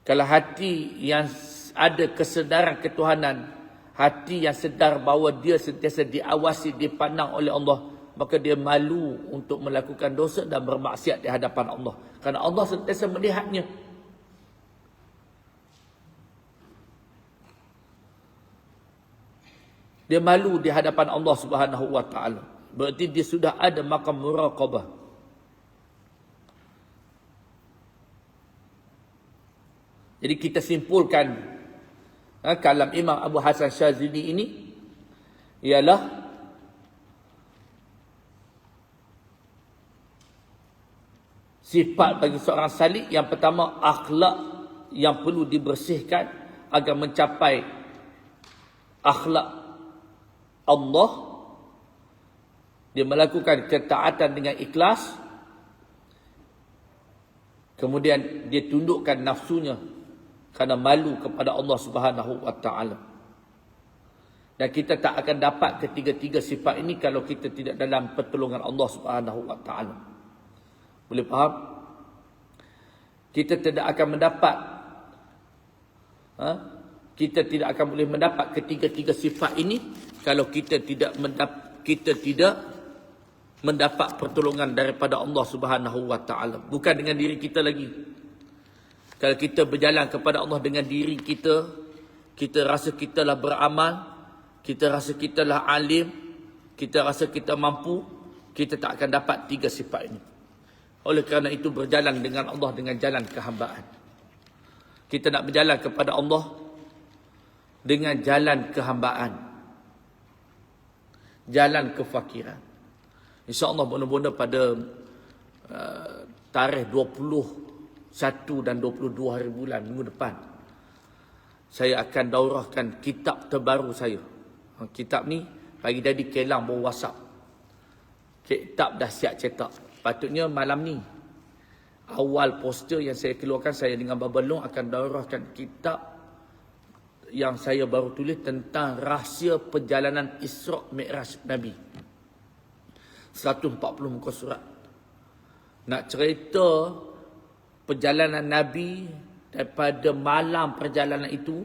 Kalau hati yang ada kesedaran ketuhanan, hati yang sedar bahawa dia sentiasa diawasi, dipandang oleh Allah, maka dia malu untuk melakukan dosa dan bermaksiat di hadapan Allah. Kerana Allah sentiasa melihatnya. Dia malu di hadapan Allah Subhanahu wa taala. Berarti dia sudah ada maqam muraqabah. Jadi kita simpulkan kalam Imam Abu Hasan Syazili ini ialah sifat bagi seorang salik yang pertama, akhlak yang perlu dibersihkan agar mencapai akhlak Allah. Dia melakukan ketaatan dengan ikhlas. Kemudian dia tundukkan nafsunya kerana malu kepada Allah Subhanahu wa taala. Dan kita tak akan dapat ketiga-tiga sifat ini kalau kita tidak dalam pertolongan Allah Subhanahu wa taala. Boleh faham? Kita tidak akan mendapat kita tidak akan boleh mendapat ketiga-tiga sifat ini kalau kita tidak mendapat pertolongan daripada Allah Subhanahu wa taala. Bukan dengan diri kita lagi. Kalau kita berjalan kepada Allah dengan diri kita, kita rasa kita lah beramal, kita rasa kita lah alim, kita rasa kita mampu, kita tak akan dapat tiga sifat ini. Oleh kerana itu berjalan dengan Allah dengan jalan kehambaan. Kita nak berjalan kepada Allah dengan jalan kehambaan, jalan kefakiran. InsyaAllah benar-benar pada tarikh 21 dan 22 hari bulan minggu depan, saya akan daurahkan kitab terbaru saya. Kitab ni pagi tadi Kelang bawa WhatsApp. Kitab dah siap cetak. Patutnya malam ni awal poster yang saya keluarkan, saya dengan Baba Long akan daurahkan kitab yang saya baru tulis tentang rahsia perjalanan Isra' Mi'raj Nabi. 140 muka surat. Nak cerita perjalanan Nabi daripada malam perjalanan itu,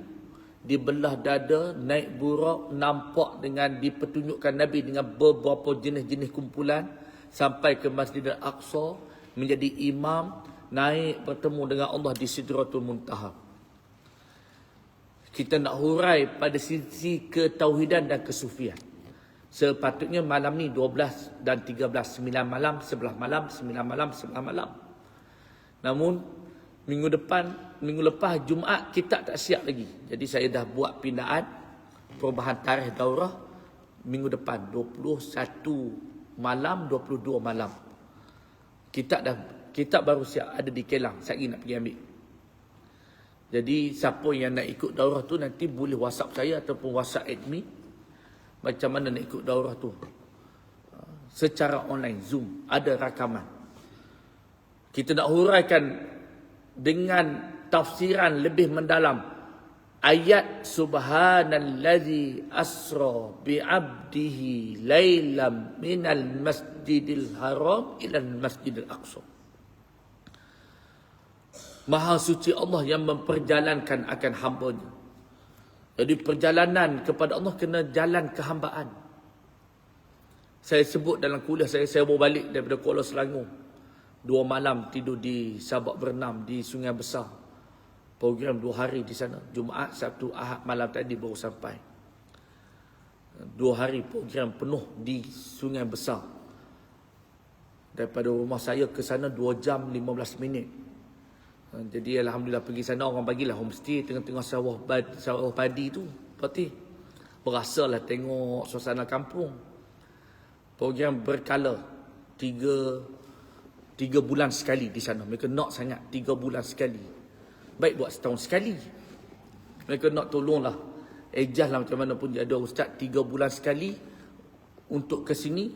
dibelah dada, naik burak, nampak dengan dipertunjukkan Nabi dengan beberapa jenis-jenis kumpulan sampai ke Masjid Al-Aqsa, menjadi imam, naik bertemu dengan Allah di Sidratul Muntaha. Kita nak hurai pada sisi ketauhidan dan kesufian. Sepatutnya malam ni 12 dan 13, 9 malam, 11 malam, 9 malam, 11 malam. Namun minggu lepas Jumaat kita tak siap lagi. Jadi saya dah buat pindaan perubahan tarikh daurah minggu depan 21 malam, 22 malam. Kitab baru siap ada di Kelang. Saya nak pergi ambil. Jadi siapa yang nak ikut daurah tu nanti boleh WhatsApp saya ataupun WhatsApp admin macam mana nak ikut daurah tu. Secara online, Zoom, ada rakaman. Kita nak huraikan dengan tafsiran lebih mendalam ayat subhanallazi asra bi'abdihi lailam minal masjidil haram ilal masjidil aqsa. Maha suci Allah yang memperjalankan akan hamba-Nya. Jadi perjalanan kepada Allah kena jalan kehambaan. Saya sebut dalam kuliah saya bawa balik daripada Kuala Selangor. 2 malam tidur di Sabak Bernam di Sungai Besar. Program 2 hari di sana. Jumaat, Sabtu, Ahad malam tadi baru sampai. 2 hari program penuh di Sungai Besar. Daripada rumah saya ke sana 2 jam 15 minit. Jadi alhamdulillah pergi sana orang bagilah homestay tengah-tengah sawah padi tu. Pati berasalah tengok suasana kampung. Program berkala 3 bulan sekali di sana. Mereka nak sangat 3 bulan sekali. Baik buat setahun sekali. Mereka nak tolonglah. Ejahlah macam mana pun ada ustaz 3 bulan sekali untuk ke sini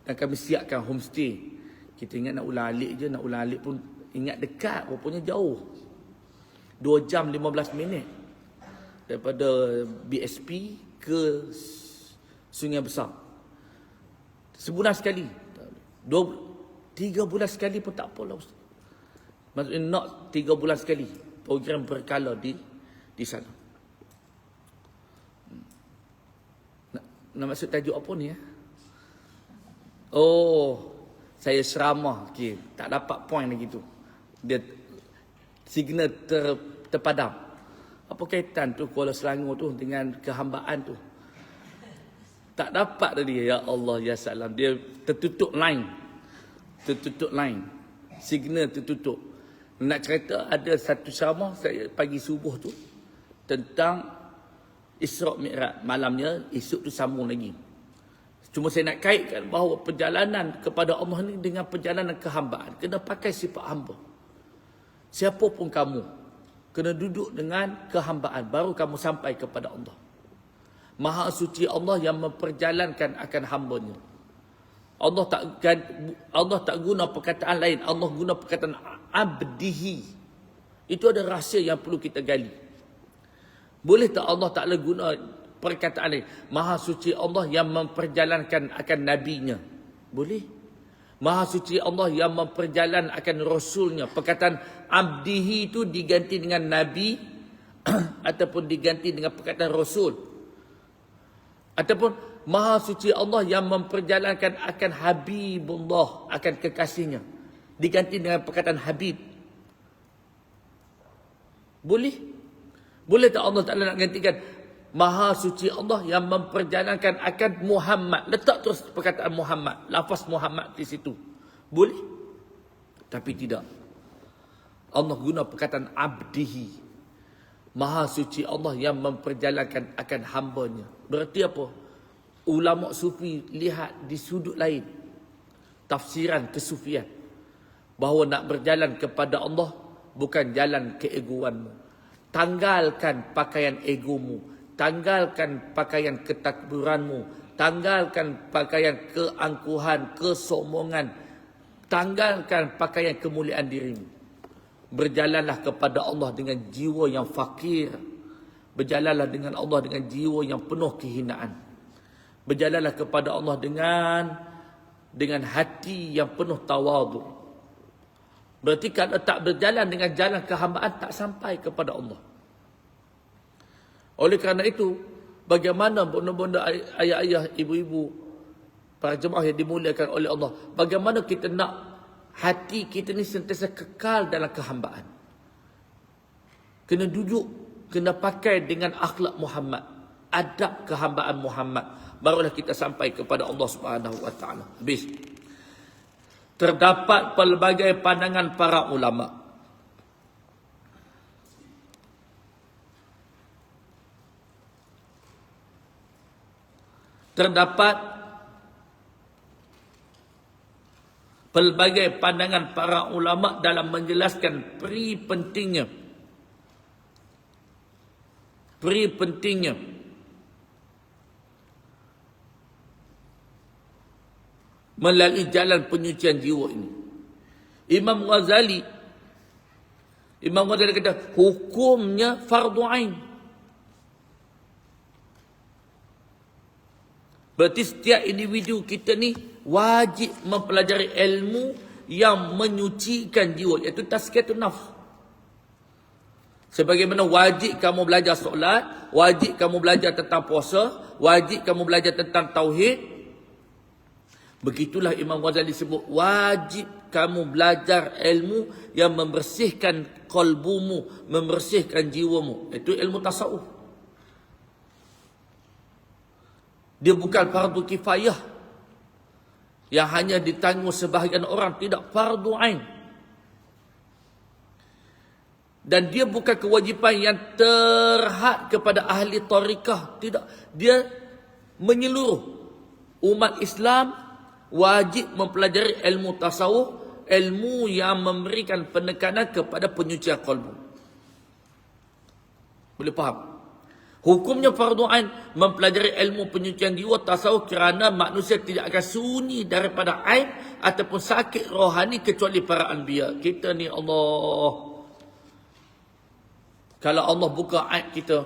dan kami siapkan homestay. Kita ingat nak ulang alik je, nak ulang alik pun ingat dekat, rupanya jauh. 2 jam 15 minit daripada BSP ke Sungai Besar. Sebulan sekali. 3 bulan sekali pun tak apalah ustaz. Maksudnya nak 3 bulan sekali program berkala di sana. Nak maksud tajuk apa ni ya? Oh, saya ceramah. Okay. Tak dapat point lagi tu. Dia signal terpadam. Apa kaitan tu Kuala Selangor tu dengan kehambaan tu? Tak dapat tadi. Ya Allah, ya salam. Dia tertutup line. Signal tertutup. Nak cerita ada satu ceramah saya pagi subuh tu tentang Isra' Mi'raj. Malamnya, esok tu sambung lagi. Cuma saya nak kaitkan bahawa perjalanan kepada Allah ni dengan perjalanan kehambaan. Kena pakai sifat hamba. Siapa pun kamu, kena duduk dengan kehambaan. Baru kamu sampai kepada Allah. Maha suci Allah yang memperjalankan akan hambanya. Allah tak guna perkataan lain. Allah guna perkataan abdihi. Itu ada rahsia yang perlu kita gali. Boleh tak Allah Ta'ala guna perkataan lain? Maha suci Allah yang memperjalankan akan nabinya. Boleh. Maha suci Allah yang memperjalankan akan rasulnya. Perkataan abdihi itu diganti dengan nabi ataupun diganti dengan perkataan rasul. Ataupun Maha suci Allah yang memperjalankan akan Habibullah, akan kekasihnya. Diganti dengan perkataan Habib. Boleh. Boleh tak Allah Ta'ala nak gantikan Maha suci Allah yang memperjalankan akan Muhammad. Letak terus perkataan Muhammad. Lafaz Muhammad di situ. Boleh. Tapi tidak. Allah guna perkataan abdihi. Maha suci Allah yang memperjalankan akan hambanya. Berarti apa? Ulama sufi lihat di sudut lain. Tafsiran kesufian. Bahawa nak berjalan kepada Allah bukan jalan keegoanmu. Tanggalkan pakaian egomu. Tanggalkan pakaian ketakburanmu. Tanggalkan pakaian keangkuhan, kesombongan. Tanggalkan pakaian kemuliaan dirimu. Berjalanlah kepada Allah dengan jiwa yang fakir. Berjalanlah dengan Allah dengan jiwa yang penuh kehinaan. Berjalanlah kepada Allah dengan hati yang penuh tawadhu. Berarti kalau tak berjalan dengan jalan kehambaan, tak sampai kepada Allah. Oleh kerana itu, bagaimana bunda-bunda, ayah-ayah, ibu-ibu, para jemaah yang dimuliakan oleh Allah, bagaimana kita nak hati kita ni sentiasa kekal dalam kehambaan. Kena duduk, kena pakai dengan akhlak Muhammad, adab kehambaan Muhammad. Barulah kita sampai kepada Allah Subhanahu Wa Taala. Habis. Terdapat pelbagai pandangan para ulama. Terdapat pelbagai pandangan para ulama dalam menjelaskan peri pentingnya melalui jalan penyucian jiwa ini. Imam Ghazali kata hukumnya fardu ain. Berarti setiap individu kita ni wajib mempelajari ilmu yang menyucikan jiwa, iaitu tazkiyatun nafs. Sebagaimana wajib kamu belajar solat, wajib kamu belajar tentang puasa, wajib kamu belajar tentang tauhid. Begitulah Imam Ghazali sebut wajib kamu belajar ilmu yang membersihkan qalbumu, membersihkan jiwamu. Itu ilmu tasawuf. Dia bukan fardu kifayah yang hanya ditanggung sebahagian orang, tidak, fardu ain. Dan dia bukan kewajipan yang terhad kepada ahli tariqah. Tidak. Dia menyeluruh. Umat Islam wajib mempelajari ilmu tasawuf, ilmu yang memberikan penekanan kepada penyucian qalbu. Boleh faham? Hukumnya fardu ain mempelajari ilmu penyucian jiwa tasawuf kerana manusia tidak akan sunyi daripada aib ataupun sakit rohani kecuali para anbiya. Kita ni Allah. Kalau Allah buka aib kita,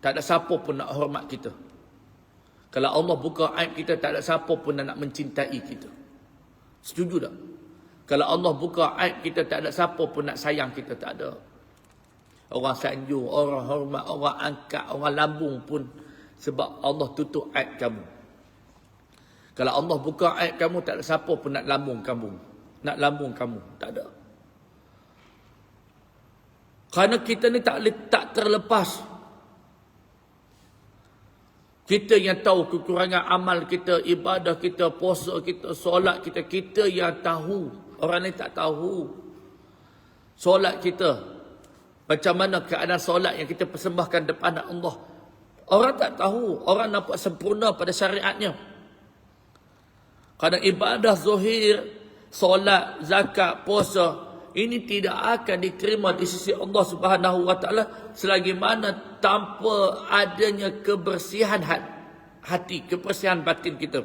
tak ada siapa pun nak hormat kita. Kalau Allah buka aib kita, tak ada siapa pun nak mencintai kita. Setuju tak? Kalau Allah buka aib kita, tak ada siapa pun nak sayang kita. Tak ada. Orang sanjung, orang hormat, orang angkat, orang lambung pun. Sebab Allah tutup aib kamu. Kalau Allah buka aib kamu, tak ada siapa pun nak lambung kamu. Nak lambung kamu. Tak ada. Kerana kita ni tak terlepas. Kita yang tahu kekurangan amal kita, ibadah kita, puasa kita, solat kita. Kita yang tahu. Orang ni tak tahu. Solat kita. Macam mana keadaan solat yang kita persembahkan depan Allah. Orang tak tahu. Orang nampak sempurna pada syariatnya. Kerana ibadah zahir, solat, zakat, puasa, ini tidak akan diterima di sisi Allah Subhanahu Wa Taala selagi mana tanpa adanya kebersihan hati, kebersihan batin kita.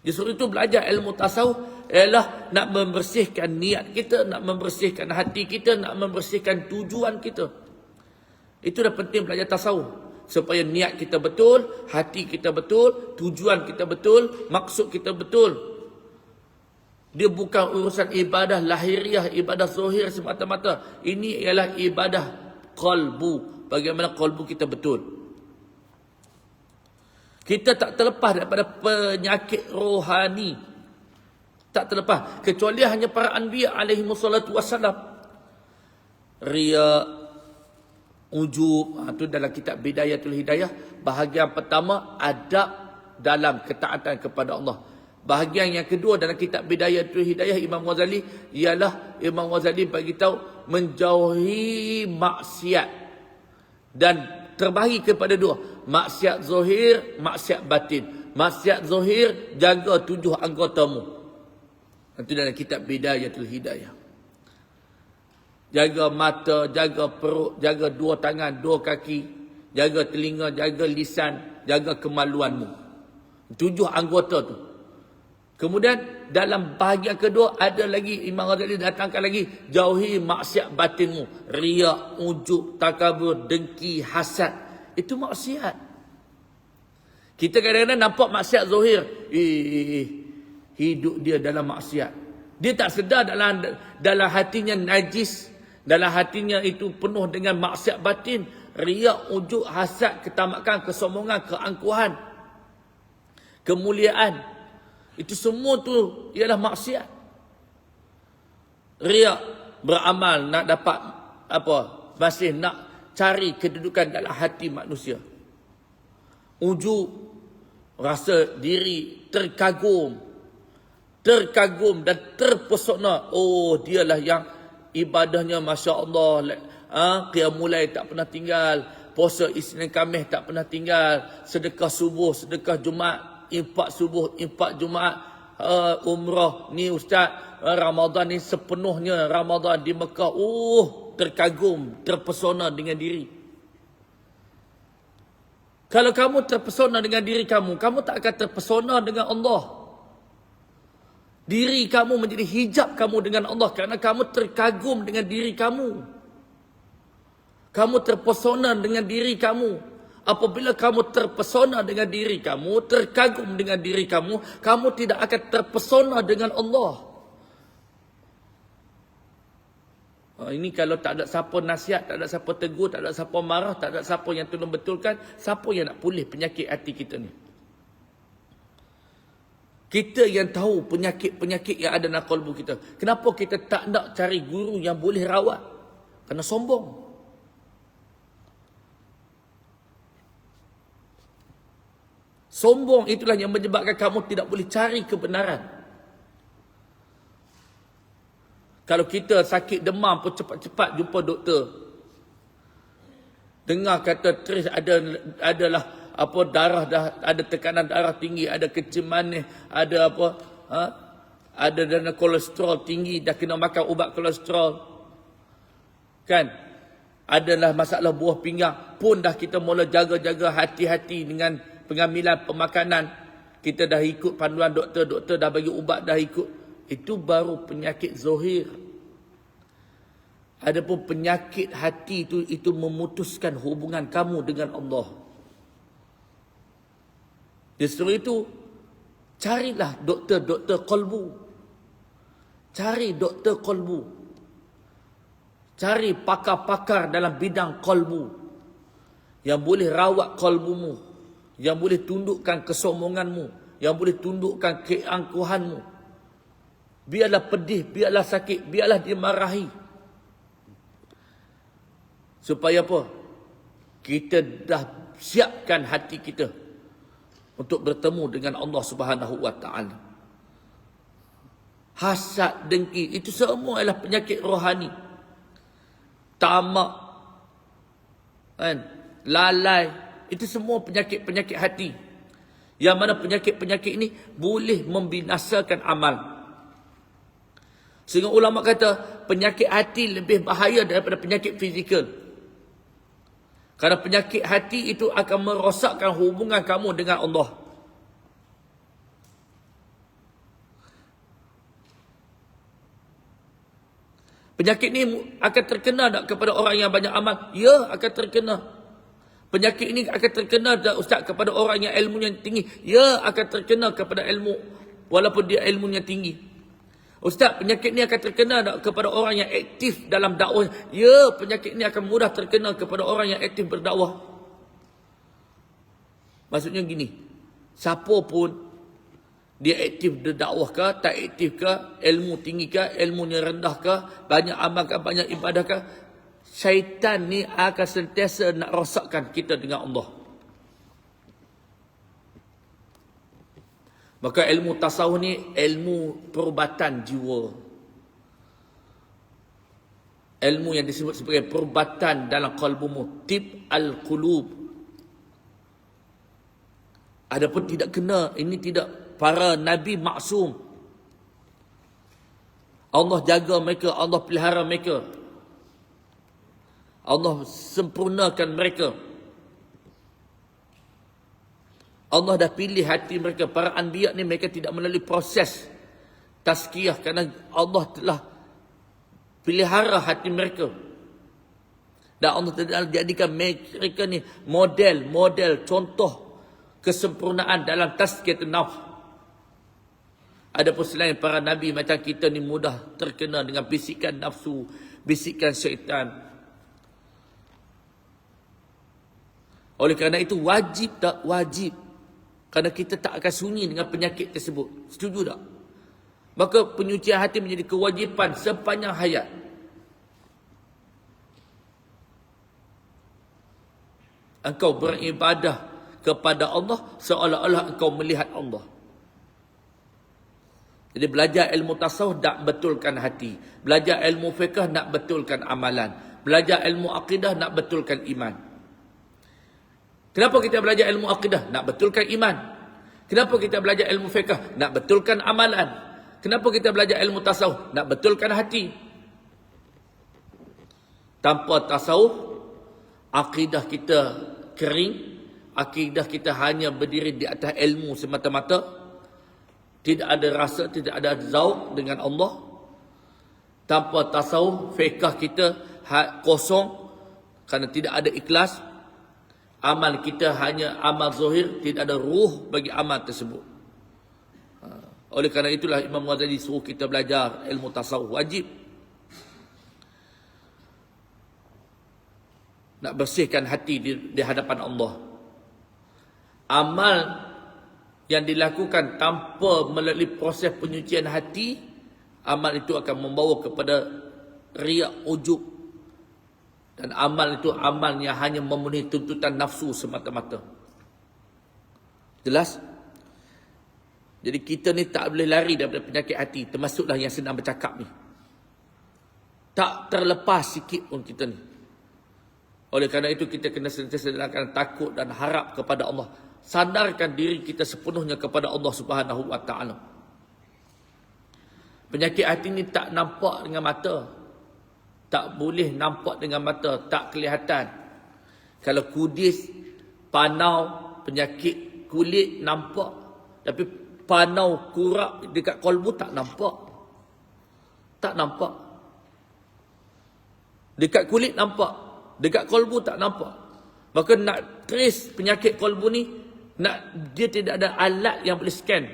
Justru itu belajar ilmu tasawuf ialah nak membersihkan niat kita, nak membersihkan hati kita, nak membersihkan tujuan kita. Itu dah penting belajar tasawuf. Supaya niat kita betul, hati kita betul, tujuan kita betul, maksud kita betul. Dia bukan urusan ibadah lahiriah, ibadah zahir semata-mata. Ini ialah ibadah qalbu. Bagaimana qalbu kita betul. Kita tak terlepas daripada penyakit rohani. Tak terlepas. Kecuali hanya para anbiya alaihi wassalatu wassalam. Riya, ujub. Itu dalam kitab Bidayatul Hidayah. Bahagian pertama, adab dalam ketaatan kepada Allah. Bahagian yang kedua dalam kitab Bidayatul Hidayah Imam Ghazali ialah Imam Ghazali bagi tahu menjauhi maksiat dan terbahagi kepada dua, maksiat zahir, maksiat batin. Maksiat zahir jaga 7 anggotamu. Itu dalam kitab Bidayatul Hidayah. Jaga mata, jaga perut, jaga 2 tangan, 2 kaki, jaga telinga, jaga lisan, jaga kemaluanmu. 7 anggota tu. Kemudian dalam bahagian kedua ada lagi Imam Ghazali datangkan lagi jauhi maksiat batinmu, riak, ujub, takabur, dengki, hasad. Itu maksiat. Kita kadang-kadang nampak maksiat zahir, hidup dia dalam maksiat. Dia tak sedar dalam hatinya najis, dalam hatinya itu penuh dengan maksiat batin, riak, ujub, hasad, ketamakan, kesombongan, keangkuhan, kemuliaan. Itu semua tu ialah maksiat. Riak, beramal nak dapat apa? Masih nak cari kedudukan dalam hati manusia. Ujub, rasa diri terkagum dan terpesona. Oh, dialah yang ibadahnya masya-Allah. Qiyamul lail tak pernah tinggal, puasa Isnin Khamis tak pernah tinggal, sedekah subuh, sedekah Jumaat, infak subuh, infak Jumaat, umrah ni ustaz, Ramadan ni sepenuhnya Ramadan di Mekah. Terkagum, terpesona dengan diri. Kalau kamu terpesona dengan diri kamu, kamu tak akan terpesona dengan Allah. Diri kamu menjadi hijab kamu dengan Allah kerana kamu terkagum dengan diri kamu. Kamu terpesona dengan diri kamu. Apabila kamu terpesona dengan diri kamu, terkagum dengan diri kamu, kamu tidak akan terpesona dengan Allah. Ini kalau tak ada siapa nasihat, tak ada siapa tegur, tak ada siapa marah, tak ada siapa yang tolong betulkan, siapa yang nak pulih penyakit hati kita ni? Kita yang tahu penyakit-penyakit yang ada dalam kalbu kita. Kenapa kita tak nak cari guru yang boleh rawat? Kerana sombong. Sombong itulah yang menyebabkan kamu tidak boleh cari kebenaran. Kalau kita sakit demam pun cepat-cepat jumpa doktor. Dengar kata Tris adalah apa, darah dah ada tekanan darah tinggi, ada kencing manis, ada apa, ada dana kolesterol tinggi, dah kena makan ubat kolesterol. Kan? Adalah masalah buah pinggang pun dah kita mula jaga-jaga hati-hati dengan pengambilan pemakanan. Kita dah ikut panduan doktor, doktor dah bagi ubat, dah ikut. Itu baru penyakit zahir. Adapun penyakit hati itu memutuskan hubungan kamu dengan Allah. Justru itu, carilah doktor-doktor qalbu. Cari doktor qalbu. Cari pakar-pakar dalam bidang qalbu. Yang boleh rawat qalbumu. Yang boleh tundukkan kesombonganmu. Yang boleh tundukkan keangkuhanmu. Biarlah pedih, biarlah sakit, biarlah dimarahi. Supaya apa? Kita dah siapkan hati kita untuk bertemu dengan Allah Subhanahu wa taala. Hasad, dengki, itu semua adalah penyakit rohani. Tamak, kan? Lalai, itu semua penyakit-penyakit hati. Yang mana penyakit-penyakit ini boleh membinasakan amal. Sehingga ulama kata penyakit hati lebih bahaya daripada penyakit fizikal. Kerana penyakit hati itu akan merosakkan hubungan kamu dengan Allah. Penyakit ni akan terkena tak kepada orang yang banyak amal? Ya, akan terkena. Penyakit ini akan terkena tak Ustaz kepada orang yang ilmunya tinggi? Ya, akan terkena kepada ilmu walaupun dia ilmunya tinggi. Ustaz, penyakit ni akan terkena tak kepada orang yang aktif dalam dakwah? Ya, penyakit ni akan mudah terkena kepada orang yang aktif berdakwah. Maksudnya gini, siapa pun dia aktif berdakwah ke, tak aktif ke, ilmu tinggi ke, ilmunya rendah ke, banyak amal ke, banyak ibadah ke, syaitan ni akan sentiasa nak rosakkan kita dengan Allah. Maka ilmu tasawuf ni ilmu perubatan jiwa. Ilmu yang disebut sebagai perubatan dalam qalbumu, tib al-qulub. Adapun tidak kena, ini tidak, para nabi maksum. Allah jaga mereka, Allah pelihara mereka. Allah sempurnakan mereka. Allah dah pilih hati mereka. Para anbiya ni mereka tidak melalui proses tazkiyah kerana Allah telah pelihara hati mereka. Dan Allah telah jadikan mereka ni model contoh kesempurnaan dalam tazkiyatun nafs. Adapun selain para nabi macam kita ni mudah terkena dengan bisikan nafsu, bisikan syaitan. Oleh kerana itu wajib tak wajib. Kerana kita tak akan sunyi dengan penyakit tersebut. Setuju tak? Maka penyucian hati menjadi kewajipan sepanjang hayat. Engkau beribadah kepada Allah seolah-olah engkau melihat Allah. Jadi belajar ilmu tasawuf nak betulkan hati. Belajar ilmu fiqh nak betulkan amalan. Belajar ilmu akidah nak betulkan iman. Kenapa kita belajar ilmu akidah? Nak betulkan iman. Kenapa kita belajar ilmu fiqh? Nak betulkan amalan. Kenapa kita belajar ilmu tasawuf? Nak betulkan hati. Tanpa tasawuf, akidah kita kering. Akidah kita hanya berdiri di atas ilmu semata-mata. Tidak ada rasa, tidak ada zauq dengan Allah. Tanpa tasawuf, fiqh kita kosong. Kerana tidak ada ikhlas. Amal kita hanya amal zahir, tidak ada ruh bagi amal tersebut. Oleh kerana itulah Imam Ghazali suruh kita belajar ilmu tasawuf. Wajib. Nak bersihkan hati di hadapan Allah. Amal yang dilakukan tanpa melalui proses penyucian hati, amal itu akan membawa kepada riak, ujub. Dan amal itu amal yang hanya memenuhi tuntutan nafsu semata-mata. Jelas? Jadi kita ni tak boleh lari daripada penyakit hati. Termasuklah yang senang bercakap ni. Tak terlepas sikit pun kita ni. Oleh kerana itu kita kena sentiasa takut dan harap kepada Allah. Sandarkan diri kita sepenuhnya kepada Allah Subhanahu wa taala. Penyakit hati ni tak nampak dengan mata. Tak boleh nampak dengan mata, tak kelihatan. Kalau kudis, panau, penyakit kulit nampak. Tapi panau kurap dekat kolbu tak nampak. Tak nampak. Dekat kulit nampak. Dekat kolbu tak nampak. Maka nak trace penyakit kolbu ni, dia tidak ada alat yang boleh scan.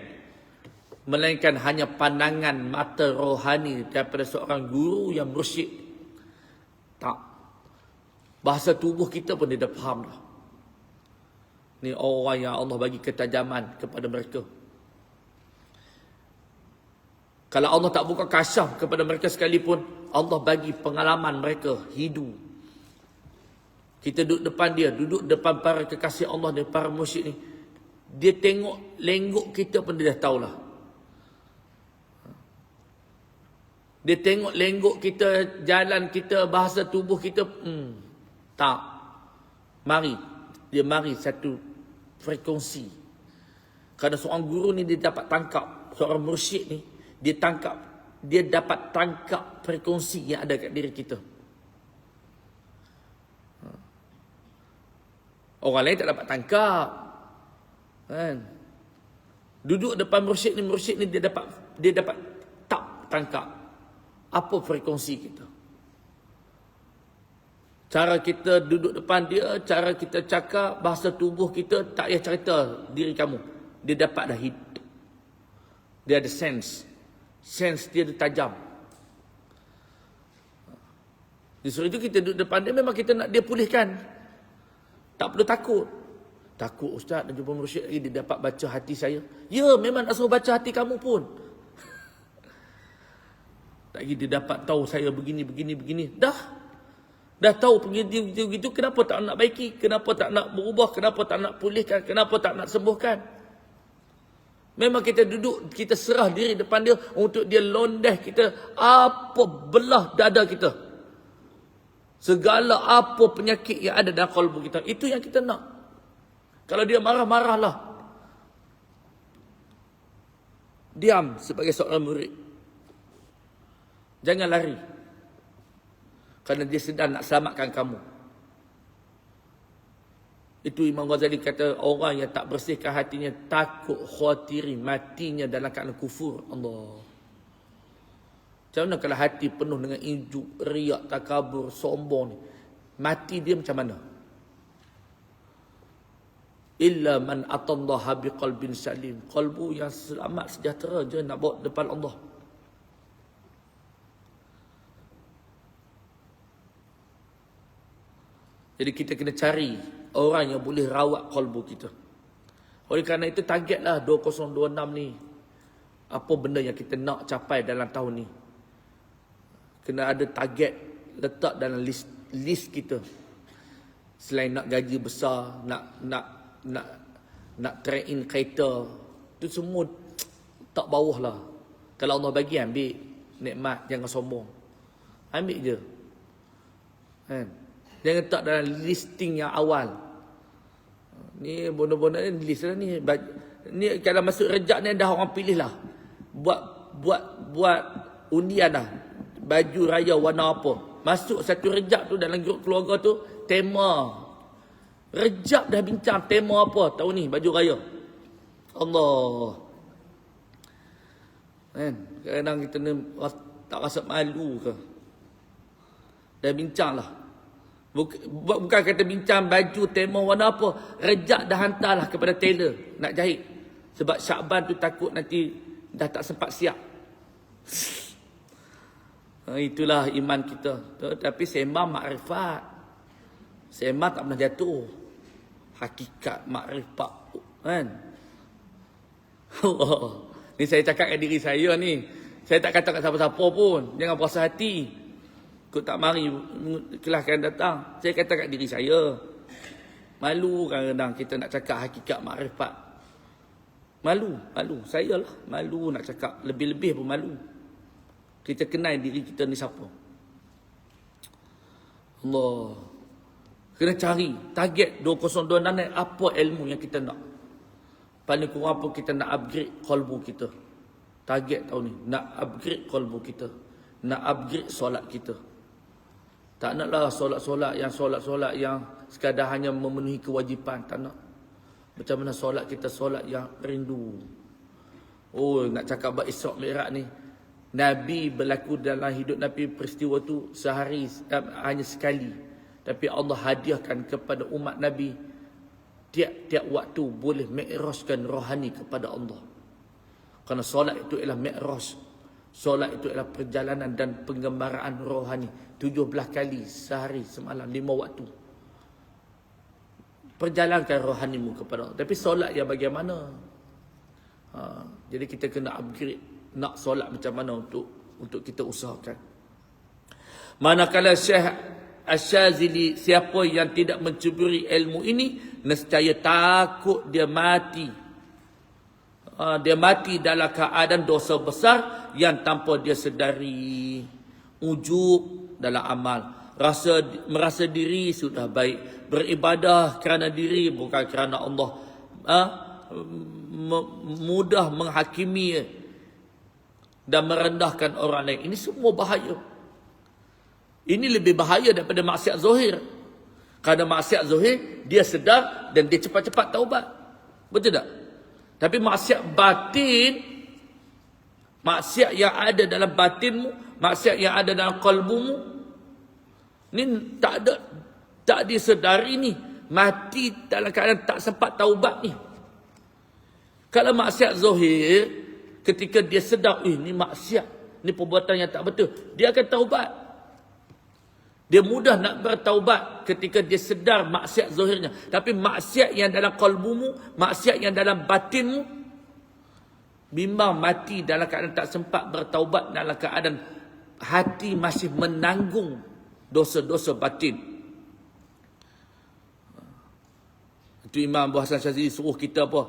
Melainkan hanya pandangan mata rohani daripada seorang guru yang mursyid. Tak. Bahasa tubuh kita pun dia dah faham dah. Ni orang yang Allah bagi ketajaman kepada mereka. Kalau Allah tak buka kasyaf kepada mereka sekalipun, Allah bagi pengalaman mereka hidup. Kita duduk depan dia, duduk depan para kekasih Allah dan para mursyid ni. Dia tengok lenggok kita pun dia dah tahulah. Dia tengok lenggok kita, jalan kita, bahasa tubuh kita. Tak. Dia mari satu frekuensi. Kerana seorang guru ni dia dapat tangkap. Seorang mursyid ni, dia dapat tangkap frekuensi yang ada kat diri kita. Orang lain tak dapat tangkap. Kan? Duduk depan mursyid ni dia dapat tangkap apa frekuensi kita. Cara kita duduk depan dia, cara kita cakap, bahasa tubuh kita, tak payah cerita diri kamu. Dia dapat dah hit. Dia ada sense. Sense dia tajam. Justru itu kita duduk depan dia, memang kita nak dia pulihkan. Tak perlu takut. Takut ustaz nak jumpa mursyid lagi, dia dapat baca hati saya. Ya, memang nak suruh baca hati kamu pun. Lagi dia dapat tahu saya begini. Dah tahu begitu, kenapa tak nak baiki? Kenapa tak nak berubah? Kenapa tak nak pulihkan? Kenapa tak nak sembuhkan? Memang kita duduk, kita serah diri depan dia untuk dia londeh kita apa belah dada kita. Segala apa penyakit yang ada dalam kalbu kita. Itu yang kita nak. Kalau dia marah-marahlah. Diam sebagai seorang murid. Jangan lari. Kerana dia sedang nak selamatkan kamu. Itu Imam Ghazali kata, orang yang tak bersihkan hatinya takut khawatiri matinya dalam keadaan kufur. Allah. Macam mana kalau hati penuh dengan injuk, riak, takabur, sombong ni? Mati dia macam mana? Illa man atallaha biqalbin salim. Qalbu yang selamat sejahtera je nak bawa depan Allah. Jadi kita kena cari orang yang boleh rawat kalbu kita. Oleh kerana itu targetlah 2026 ni. Apa benda yang kita nak capai dalam tahun ni. Kena ada target letak dalam list kita. Selain nak gaji besar, nak train in kereta, itu semua tak bawah lah. Kalau Allah bagi, ambil nikmat, jangan sombong. Ambil je. Kan? Jangan letak dalam listing yang awal. Ni bono-bono ni list lah ni. Ni kalau masuk rejak ni dah orang pilih lah. Buat undian dah. Baju raya warna apa. Masuk satu rejak tu dalam grup keluarga tu, tema. Rejab dah bincang tema apa tahun ni baju raya. Allah. Kan? Kadang kita ni tak rasa malu ke. Dah bincang lah. Bukan kata bincang baju tema warna apa. Rejak dah hantarlah kepada tailor nak jahit. Sebab Syakban tu takut nanti dah tak sempat siap. Itulah iman kita. Tapi sembah makrifat. Sembah tak pernah jatuh. Hakikat makrifat. Kan? Allah. Ni saya cakap kat diri saya ni. Saya tak kata kat siapa-siapa pun. Jangan puasa hati. Kau tak mari kelas akan datang. Saya kata kat diri saya. Malu kadang-kadang kita nak cakap hakikat makrifat. Malu. Saya lah. Malu nak cakap. Lebih-lebih pun malu. Kita kenal diri kita ni siapa. Allah. Kena cari. Target 2026 ni apa ilmu yang kita nak. Paling kurang pun kita nak upgrade qalbu kita. Target tahun ni. Nak upgrade qalbu kita. Nak upgrade solat kita. Tak naklah solat-solat yang sekadar hanya memenuhi kewajipan. Tak nak. Macam mana solat kita, solat yang rindu. Oh, nak cakap bab Isra' Mi'raj ni. Nabi berlaku dalam hidup Nabi peristiwa tu sehari hanya sekali. Tapi Allah hadiahkan kepada umat Nabi tiap-tiap waktu boleh mi'rajkan rohani kepada Allah. Kerana solat itu ialah mi'raj. Solat itu ialah perjalanan dan penggembaraan rohani. 17 kali sehari semalam 5 waktu. Perjalankan rohanimu kepada Allah. Tapi solat yang bagaimana? Jadi kita kena upgrade. Nak solat macam mana untuk kita usahakan. Manakala Syekh Asy-Syazili, siapa yang tidak mencuburi ilmu ini, nescaya takut dia mati. Dia mati dalam keadaan dosa besar yang tanpa dia sedari. Ujub dalam amal. Merasa diri sudah baik. Beribadah kerana diri bukan kerana Allah. Mudah menghakimi dan merendahkan orang lain. Ini semua bahaya. Ini lebih bahaya daripada maksiat zahir. Kerana maksiat zahir, dia sedar dan dia cepat-cepat taubat. Betul tak? Tapi maksiat batin, maksiat yang ada dalam batinmu, maksiat yang ada dalam qalbumu, ni tak disedari ni. Mati dalam keadaan tak sempat taubat ni. Kalau maksiat zahir, ketika dia sedar, ni maksiat, ni perbuatan yang tak betul, dia akan taubat. Dia mudah nak bertaubat ketika dia sedar maksiat zahirnya. Tapi maksiat yang dalam qalbumu, maksiat yang dalam batinmu, bimbang mati dalam keadaan tak sempat bertaubat, dalam keadaan hati masih menanggung dosa-dosa batin. Itu Imam Abu Hasan Syazili suruh kita apa?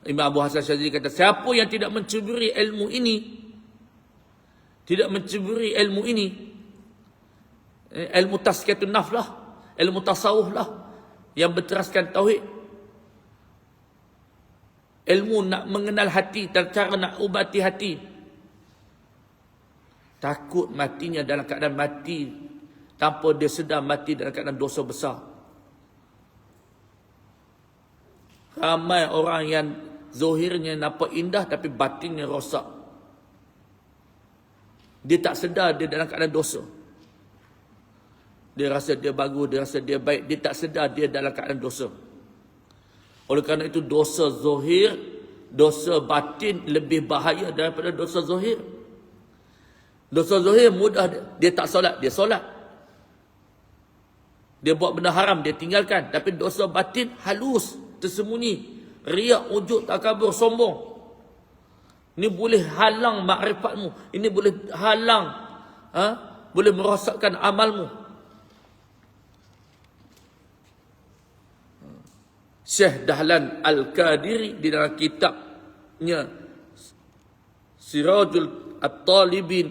Imam Abu Hasan Syazili kata, siapa yang tidak mencuburi ilmu ini, ilmu tazkiyatun nafs lah, ilmu tasawuf lah, yang berteraskan tauhid, ilmu nak mengenal hati dan cara nak ubati hati, takut matinya dalam keadaan mati tanpa dia sedar, mati dalam keadaan dosa besar. Ramai orang yang zahirnya nampak indah tapi batinnya rosak. Dia tak sedar dia dalam keadaan dosa. Dia rasa dia bagus, dia rasa dia baik, dia tak sedar dia dalam keadaan dosa. Oleh kerana itu dosa zahir, dosa batin lebih bahaya daripada dosa zahir. Dosa zahir mudah dia tak solat, dia solat. Dia buat benda haram, dia tinggalkan. Tapi dosa batin halus, tersembunyi. Riak, ujub, takabur, sombong. Ini boleh halang makrifatmu. Ini boleh halang, boleh merosakkan amalmu. Syekh Dahlan Al-Qadiri di dalam kitabnya Sirajul At-Talibin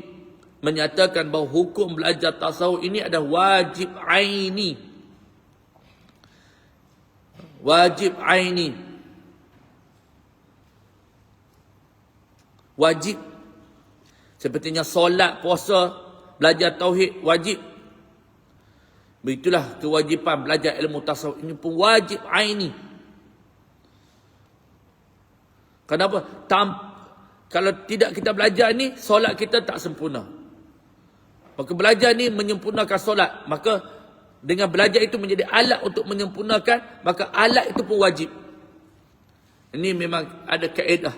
menyatakan bahawa hukum belajar tasawuf ini adalah wajib aini. Wajib aini. Wajib. Sepertinya solat, puasa, belajar tauhid wajib. Begitulah kewajipan belajar ilmu tasawuf ini pun wajib aini. Kenapa? Kalau tidak kita belajar ni, solat kita tak sempurna. Maka belajar ni menyempurnakan solat. Maka dengan belajar itu menjadi alat untuk menyempurnakan, maka alat itu pun wajib. Ini memang ada kaedah.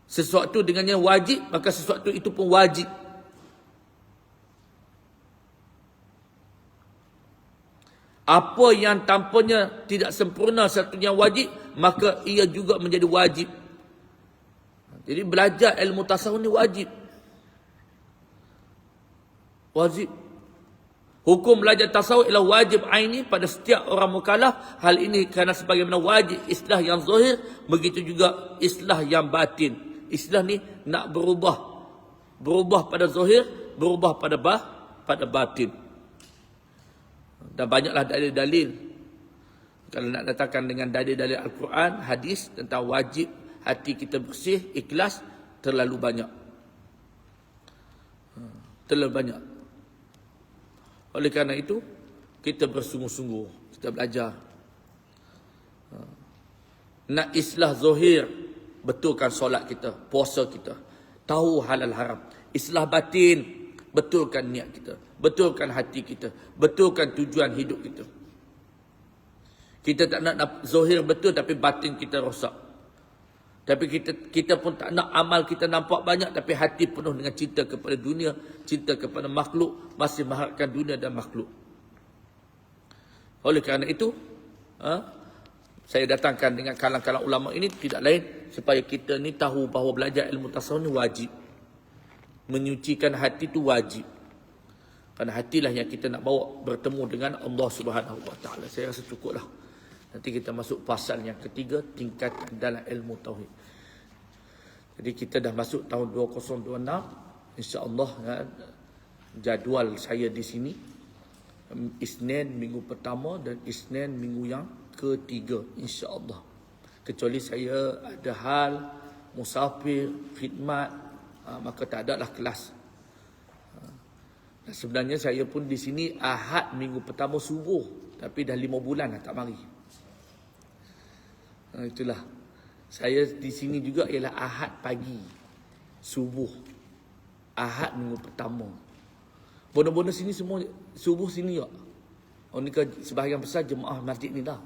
Sesuatu dengannya wajib, maka sesuatu itu pun wajib. Apa yang tanpanya tidak sempurna satunya wajib, maka ia juga menjadi wajib. Jadi belajar ilmu tasawuf ni wajib. Wajib. Hukum belajar tasawuf ialah wajib aini pada setiap orang mukallaf. Hal ini kerana sebagaimana wajib islah yang zahir, begitu juga islah yang batin. Islah ni nak berubah Berubah pada zahir, berubah pada batin. Dan banyaklah dalil-dalil. Kalau nak datangkan dengan dalil-dalil Al-Quran, hadis tentang wajib hati kita bersih, ikhlas, terlalu banyak. Terlalu banyak. Oleh kerana itu, kita bersungguh-sungguh, kita belajar. Nak islah zahir, betulkan solat kita, puasa kita, tahu halal haram. Islah batin, betulkan niat kita, betulkan hati kita, betulkan tujuan hidup kita. Kita tak nak zahir betul tapi batin kita rosak. Tapi kita pun tak nak amal kita nampak banyak tapi hati penuh dengan cinta kepada dunia, cinta kepada makhluk, masih mengharapkan dunia dan makhluk. Oleh kerana itu, saya datangkan dengan kalang-kalang ulama ini tidak lain supaya kita ni tahu bahawa belajar ilmu tasawuf ni wajib. Menyucikan hati itu wajib. Kerana hatilah yang kita nak bawa bertemu dengan Allah Subhanahu Wa Taala. Saya rasa cukuplah. Nanti kita masuk pasal yang ketiga, tingkatan dalam ilmu tauhid. Jadi kita dah masuk tahun 2026. InsyaAllah jadual saya di sini Isnin minggu pertama dan Isnin minggu yang ketiga, insya-Allah. Kecuali saya ada hal musafir, khidmat, maka tak ada lah kelas. Dan sebenarnya saya pun di sini Ahad minggu pertama subuh, tapi dah 5 bulan dah tak mari. Itulah. Saya di sini juga ialah Ahad pagi, subuh. Ahad minggu pertama. Bona-bona sini semua subuh sini tak? Oh, ni kan sebahagian besar jemaah masjid ni dah.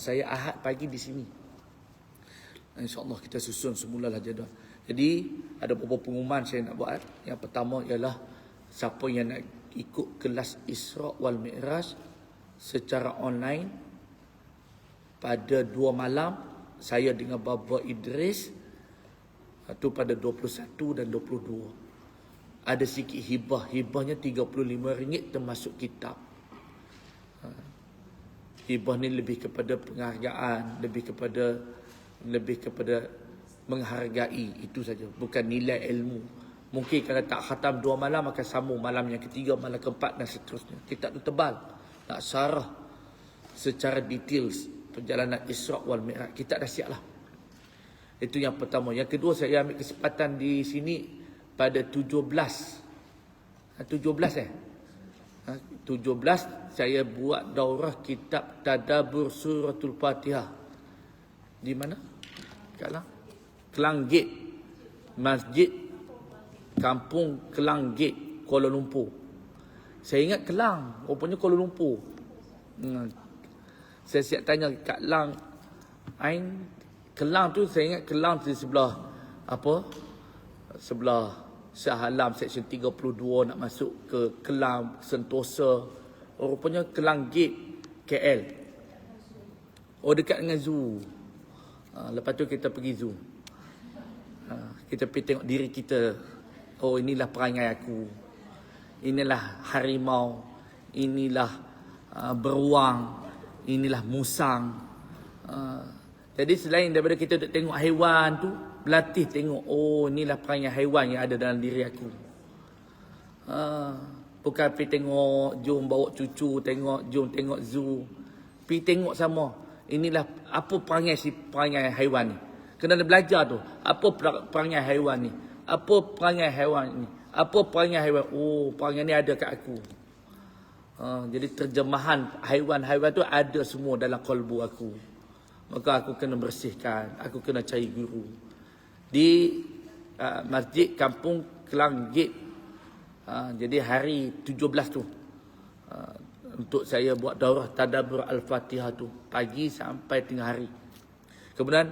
Saya Ahad pagi di sini. InsyaAllah kita susun semulalah jadual. Jadi ada beberapa pengumuman saya nak buat. Yang pertama ialah siapa yang nak ikut kelas Isra wal Mi'raj secara online pada 2 malam, saya dengan Baba Idris itu pada 21 dan 22. Ada sikit hibah. Hibahnya RM35 termasuk kitab. Hibah ni lebih kepada penghargaan, lebih kepada menghargai, itu saja, bukan nilai ilmu. Mungkin kalau tak khatam 2 malam akan sambung malam yang ketiga, malam keempat dan seterusnya. Kitab tu tebal, nak syarah secara detail perjalanan Isra wal Mi'raj. Kita dah siap lah. Itu yang pertama. Yang kedua, saya ambil kesempatan di sini pada 17 saya buat daurah kitab Tadabbur Suratul Fatihah. Di mana? Kelang Gate, Masjid Kampung Kelang Gate, Kuala Lumpur. Saya ingat Kelang, rupanya Kuala Lumpur. Saya siap tanya Kak Lang, Kelang tu saya ingat Kelang di sebelah sebelah Shah Alam Seksyen 32 nak masuk ke Kelang, Sentosa. Rupanya Kelang Gate, KL. Oh, dekat dengan zoo. Lepas tu kita pergi zoo. Kita pergi tengok diri kita. Oh, inilah perangai aku. Inilah harimau. Inilah beruang. Inilah musang. Jadi selain daripada kita tengok haiwan tu, berlatih tengok, oh inilah perangai haiwan yang ada dalam diri aku. Bukan pergi tengok, jom bawa cucu tengok, jom tengok zoo. Pergi tengok sama, inilah apa perangai haiwan ni. Kena belajar tu, apa perangai haiwan ni. Apa perangai haiwan ni. Apa perangai haiwan. Oh, perangai ni ada kat aku. Jadi terjemahan haiwan-haiwan tu ada semua dalam kalbu aku. Maka aku kena bersihkan, aku kena cari guru. Di Masjid Kampung Kelang Gate. Jadi hari 17 tu untuk saya buat daurah Tadabbur Al-Fatihah tu pagi sampai tengah hari. Kemudian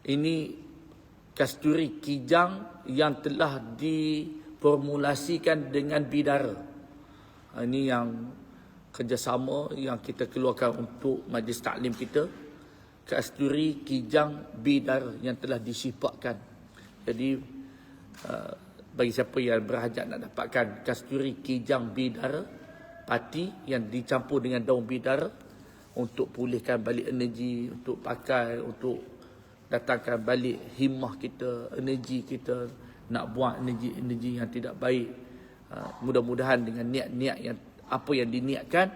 ini kasturi kijang yang telah diformulasikan dengan bidara. Ini yang kerjasama yang kita keluarkan untuk majlis taklim kita. Kasturi kijang bidara yang telah disifatkan. Jadi bagi siapa yang berhajat nak dapatkan kasturi kijang bidara pati yang dicampur dengan daun bidara untuk pulihkan balik energi, untuk pakai, untuk datangkan balik himmah kita, energi kita, nak buang energi yang tidak baik. Mudah-mudahan dengan niat-niat yang apa yang diniatkan,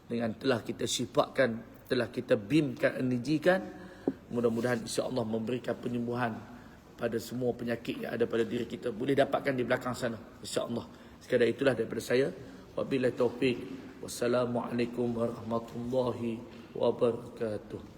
dengan telah kita sifatkan, telah kita bimkan, energikan, mudah-mudahan insya-Allah memberikan penyembuhan pada semua penyakit yang ada pada diri kita. Boleh dapatkan di belakang sana, insya-Allah. Sekadar itulah daripada saya. Wabillahi taufik. Wassalamualaikum warahmatullahi wabarakatuh.